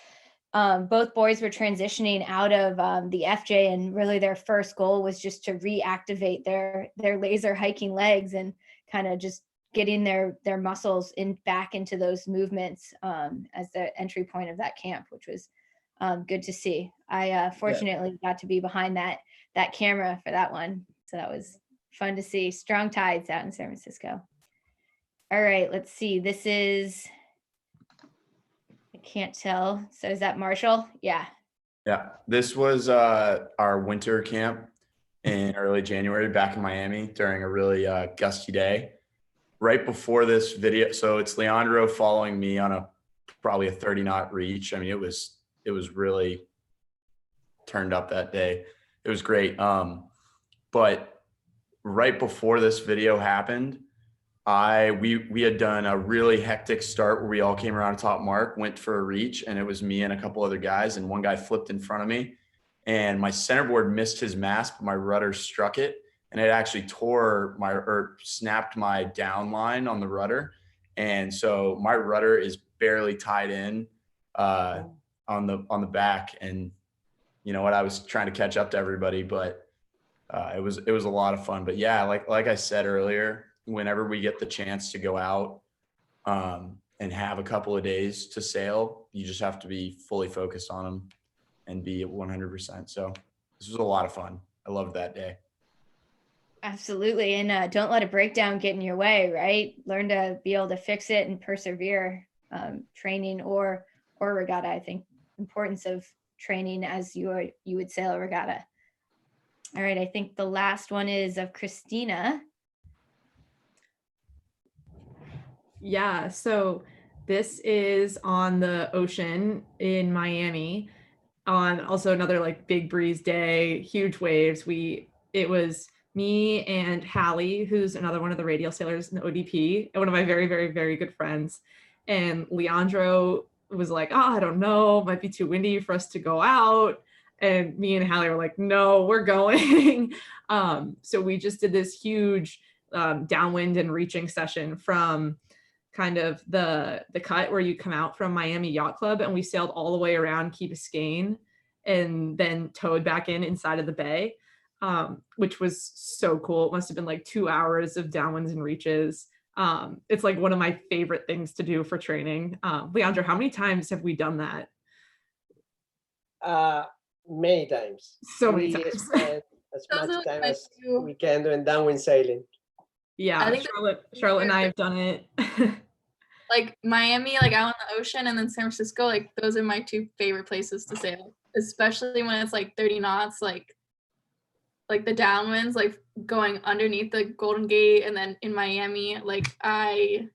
both boys were transitioning out of the FJ, and really their first goal was just to reactivate their laser hiking legs and kind of just getting their muscles back into those movements as the entry point of that camp, which was good to see. I fortunately got to be behind that camera for that one. So that was fun to see. Strong tides out in San Francisco. All right, let's see. This is, I can't tell. So is that Marshall? Yeah. Yeah, this was our winter camp in early January back in Miami during a really gusty day. Right before this video, so it's Leandro following me on probably a 30 knot reach. I mean, it was really turned up that day. It was great. But right before this video happened, we had done a really hectic start where we all came around top mark, went for a reach, and it was me and a couple other guys, and one guy flipped in front of me, and my centerboard missed his mast, but my rudder struck it, and it actually snapped my down line on the rudder, and so my rudder is barely tied in on the back, and you know what, I was trying to catch up to everybody, but it was a lot of fun. But yeah, like I said earlier, whenever we get the chance to go out and have a couple of days to sail, you just have to be fully focused on them and be at 100%. So this was a lot of fun. I loved that day. Absolutely. And don't let a breakdown get in your way, right? Learn to be able to fix it and persevere. Training or regatta, I think importance of training as you would sail a regatta. All right, I think the last one is of Christina. Yeah, so this is on the ocean in Miami on also another like big breeze day, huge waves. It was me and Hallie, who's another one of the radial sailors in the ODP, and one of my very, very, very good friends. And Leandro was like, oh, I don't know, might be too windy for us to go out. And me and Hallie were like, no, we're going. So we just did this huge downwind and reaching session from kind of the cut where you come out from Miami Yacht Club, and we sailed all the way around Key Biscayne and then towed back inside of the bay, which was so cool. It must have been like 2 hours of downwinds and reaches. It's like one of my favorite things to do for training. Leandro, how many times have we done that? Many times. So many times. Spend as much time as we can doing downwind sailing. Yeah, I think Charlotte and I have done it. Like Miami, like out on the ocean, and then San Francisco, like those are my two favorite places to sail, especially when it's like 30 knots, like the downwinds, like going underneath the Golden Gate, and then in Miami, like I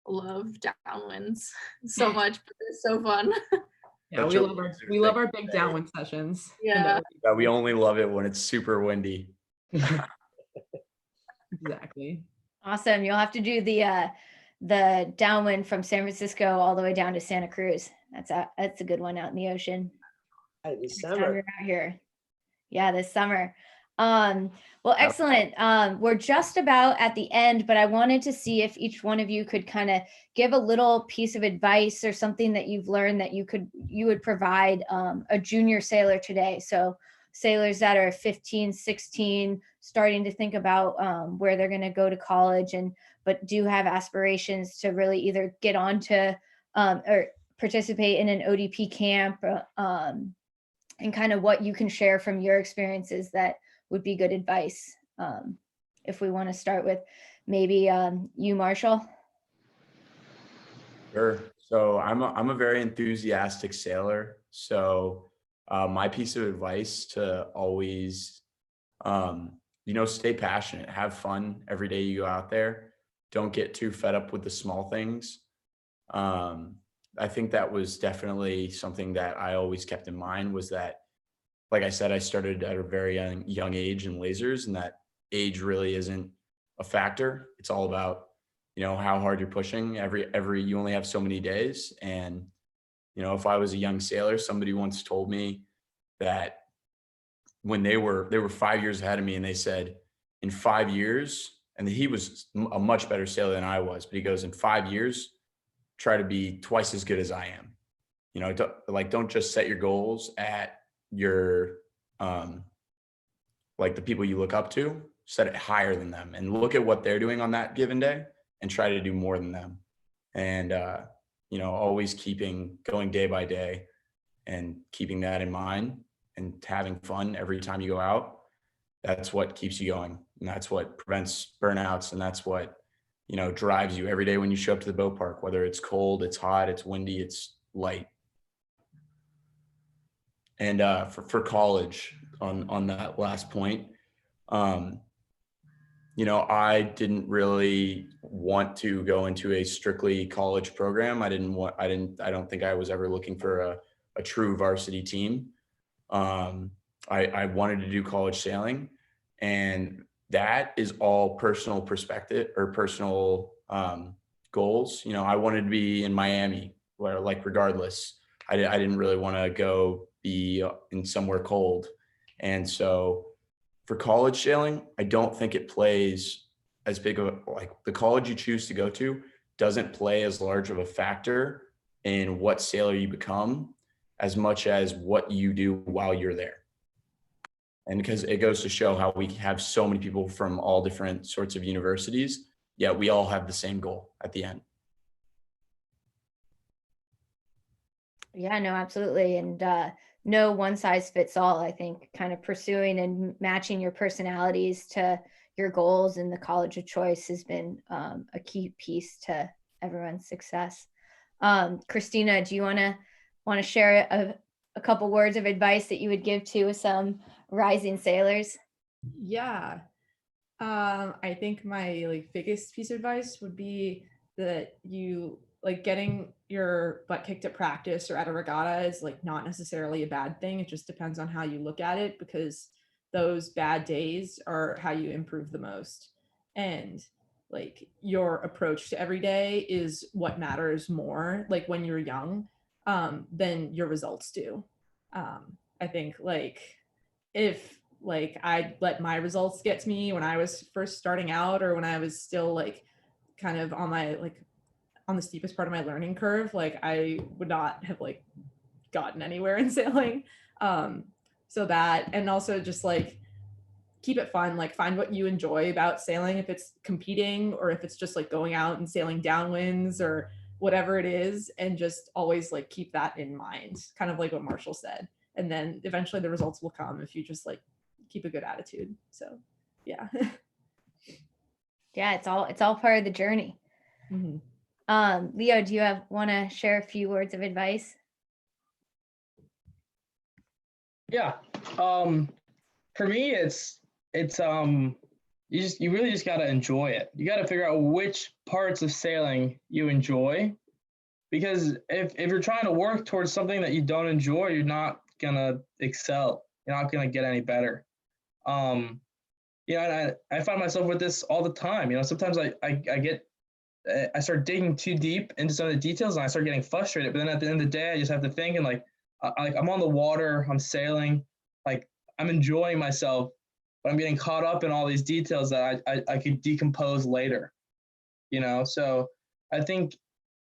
love downwinds so much, but it's so fun. Yeah, we love our big downwind sessions. Yeah. We only love it when it's super windy. Exactly. Awesome. You'll have to do the downwind from San Francisco all the way down to Santa Cruz. That's a good one out in the ocean. This summer. You're out here. Yeah, this summer. Well, excellent. We're just about at the end, but I wanted to see if each one of you could kind of give a little piece of advice or something that you've learned that you would provide a junior sailor today. So sailors that are 15, 16, starting to think about where they're going to go to college, but do have aspirations to really either get onto or participate in an ODP camp, and kind of what you can share from your experiences that would be good advice. If we want to start with maybe you, Marshall. Sure. So I'm a very enthusiastic sailor. So my piece of advice to always, stay passionate, have fun every day you go out there. Don't get too fed up with the small things. I think that was definitely something that I always kept in mind, was that, like I said, I started at a very young age in lasers, and that age really isn't a factor. It's all about, how hard you're pushing. You only have so many days. And, if I was a young sailor, somebody once told me that when they were 5 years ahead of me, and they said, in 5 years, and he was a much better sailor than I was, but he goes, in 5 years, try to be twice as good as I am. Don't just set your goals at your, the people you look up to, set it higher than them and look at what they're doing on that given day and try to do more than them. And, always going day by day and keeping that in mind and having fun every time you go out, that's what keeps you going. And that's what prevents burnouts. And that's what, drives you every day when you show up to the boat park, whether it's cold, it's hot, it's windy, it's light. And for college, on that last point, I didn't really want to go into a strictly college program. I don't think I was ever looking for a true varsity team. I wanted to do college sailing, and that is all personal perspective or personal goals. I wanted to be in Miami, where regardless, I didn't really want to go be in somewhere cold. And so for college sailing, I don't think it plays as big of the college you choose to go to doesn't play as large of a factor in what sailor you become as much as what you do while you're there. And because it goes to show how we have so many people from all different sorts of universities, yet we all have the same goal at the end. Yeah, no, absolutely. And no one size fits all. I think kind of pursuing and matching your personalities to your goals in the college of choice has been a key piece to everyone's success. Christina, do you want to share a couple words of advice that you would give to some rising sailors? Yeah. I think my biggest piece of advice would be that you getting your butt kicked at practice or at a regatta is not necessarily a bad thing. It just depends on how you look at it, because those bad days are how you improve the most. And your approach to every day is what matters more when you're young than your results do. I think if I let my results get to me when I was first starting out, or when I was still kind of on my on the steepest part of my learning curve, I would not have gotten anywhere in sailing. So that, and also just keep it fun, find what you enjoy about sailing, if it's competing or if it's just going out and sailing downwinds or whatever it is, and just always keep that in mind, kind of what Marshall said. And then eventually the results will come if you just keep a good attitude. So yeah. Yeah, it's all part of the journey. Mm-hmm. Leo, do you want to share a few words of advice? Yeah. For me, it's you really just got to enjoy it. You got to figure out which parts of sailing you enjoy, because if you're trying to work towards something that you don't enjoy, you're not gonna excel. You're not gonna get any better. And I find myself with this all the time. Sometimes I start digging too deep into some of the details and I start getting frustrated. But then at the end of the day, I just have to think and I'm on the water, I'm sailing, I'm enjoying myself, but I'm getting caught up in all these details that I could decompose later. So I think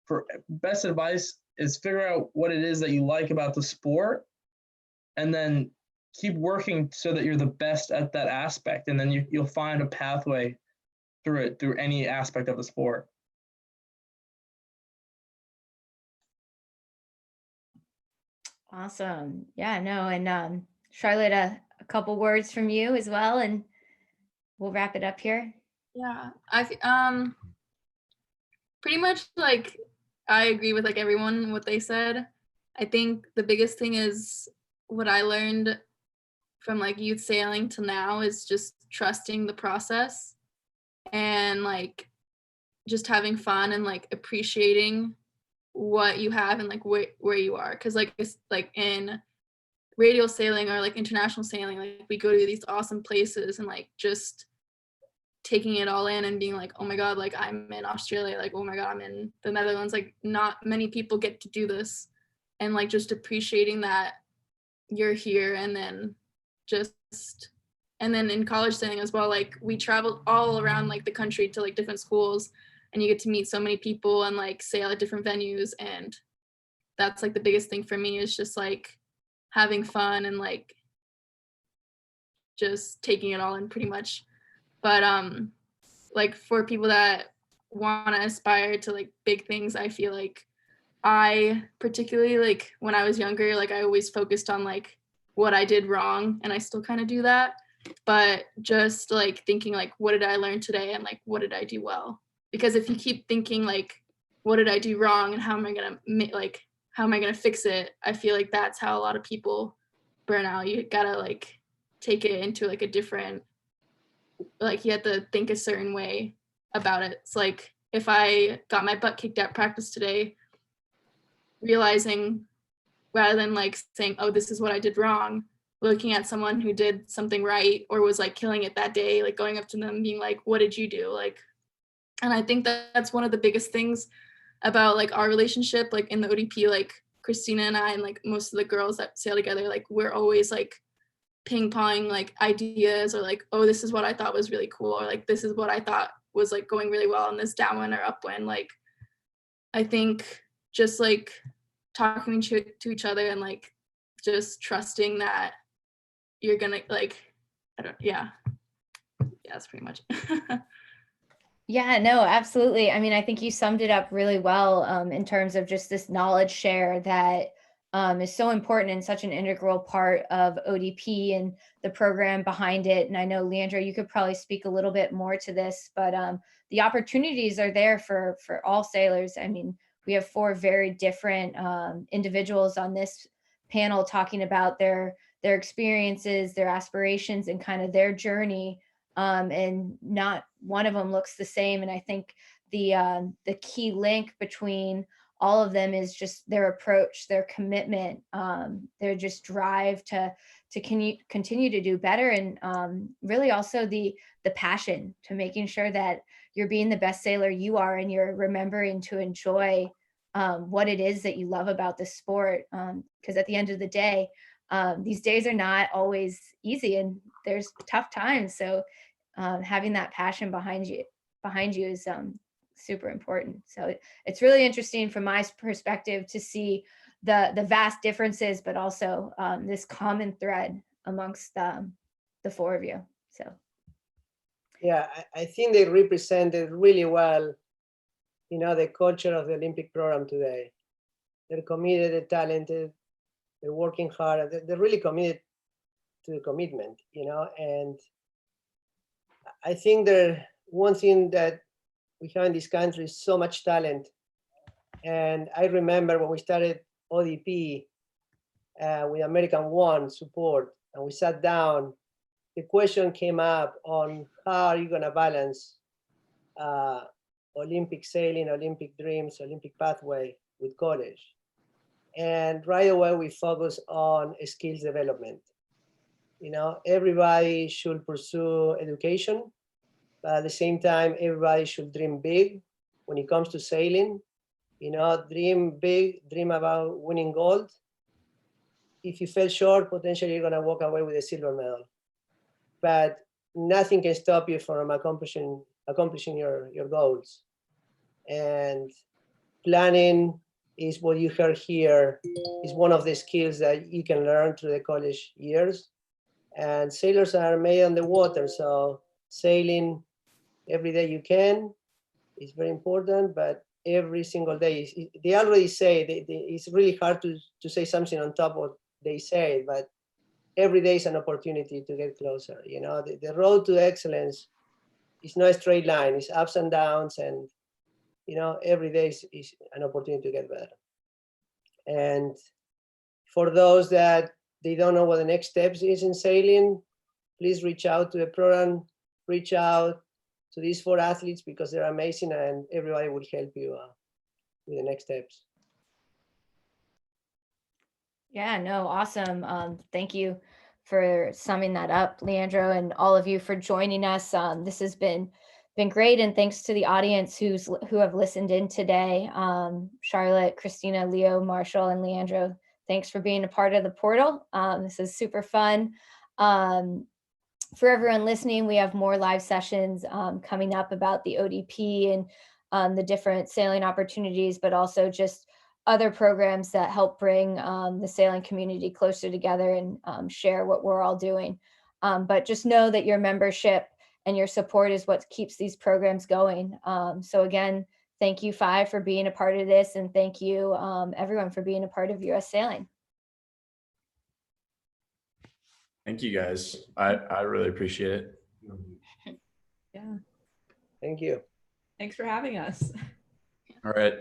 for best advice is figure out what it is that you like about the sport, and then keep working so that you're the best at that aspect. And then you'll find a pathway through any aspect of the sport. Awesome. Yeah, no. And Charlotte, a couple words from you as well, and we'll wrap it up here. Yeah, pretty much I agree with everyone what they said. I think the biggest thing is what I learned from youth sailing to now is just trusting the process and just having fun and appreciating what you have and where you are, because it's in radial sailing or international sailing, we go to these awesome places and just taking it all in and being oh my god, I'm in Australia, oh my god, I'm in the Netherlands, not many people get to do this, and just appreciating that you're here. And then in college sailing as well, we traveled all around the country to different schools, and you get to meet so many people and sail at different venues, and that's the biggest thing for me is just having fun and just taking it all in pretty much. But for people that want to aspire to big things, I feel I particularly, like, when I was younger, like, I always focused on like what I did wrong, and I still kind of do that, but just like thinking like, what did I learn today, and like, what did I do well? Because if you keep thinking like, what did I do wrong, and how am I gonna fix it, I feel like that's how a lot of people burn out. You gotta like take it into like a different, like, you have to think a certain way about it. It's like, if I got my butt kicked at practice today, realizing, rather than like saying, oh, this is what I did wrong, looking at someone who did something right or was like killing it that day, like going up to them being like, what did you do? Like, and I think that that's one of the biggest things about like our relationship, like in the ODP, like Christina and I and like most of the girls that sail together, like we're always like ping ponging like ideas, or like, oh, this is what I thought was really cool, or like this is what I thought was like going really well in this downwind or upwind. Like, I think just like talking to each other and like just trusting that you're gonna like, yeah, that's pretty much it. Yeah, no, absolutely. I mean, I think you summed it up really well in terms of just this knowledge share that is so important and such an integral part of ODP and the program behind it. And I know, Leandro, you could probably speak a little bit more to this, but the opportunities are there for all sailors. I mean, we have 4 very different individuals on this panel talking about their experiences, their aspirations, and kind of their journey. And not one of them looks the same. And I think the key link between all of them is just their approach, their commitment, their just drive to continue to do better, and really also the passion to making sure that you're being the best sailor you are, and you're remembering to enjoy what it is that you love about the sport. Because at the end of the day, these days are not always easy, and there's tough times. So having that passion behind you is super important. So it's really interesting from my perspective to see the vast differences, but also this common thread amongst the 4 of you. So Yeah, I think they represented really well, the culture of the Olympic program today. They're committed, they're talented, they're working hard, they're really committed to the commitment, and I think one thing that we have in this country is so much talent. And I remember when we started ODP with American One support, and we sat down, the question came up on how are you going to balance Olympic sailing, Olympic dreams, Olympic pathway with college. And right away we focus on skills development. Everybody should pursue education, but at the same time, everybody should dream big when it comes to sailing. Dream big, dream about winning gold. If you fell short, potentially you're gonna walk away with a silver medal. But nothing can stop you from accomplishing your goals. And planning is what you heard here, is one of the skills that you can learn through the college years. And sailors are made on the water, so sailing every day you can is very important, but every single day, they already say, it's really hard to say something on top of what they say, but every day is an opportunity to get closer. The road to excellence is not a straight line, it's ups and downs, and every day is an opportunity to get better. And for those that they don't know what the next steps is in sailing, please reach out to the program, reach out to these 4 athletes, because they're amazing, and everybody will help you with the next steps. yeah, no, awesome. Thank you for summing that up, Leandro, and all of you for joining us. This has been great, and thanks to the audience who have listened in today. Charlotte, Christina, Leo, Marshall, and Leandro, thanks for being a part of the portal. This is super fun. For everyone listening, we have more live sessions coming up about the ODP and the different sailing opportunities, but also just other programs that help bring the sailing community closer together and share what we're all doing. But just know that your membership and your support is what keeps these programs going. So again, thank you, Fi, for being a part of this, and thank you, everyone, for being a part of US Sailing. Thank you guys. I really appreciate it. Yeah. Thank you. Thanks for having us. All right.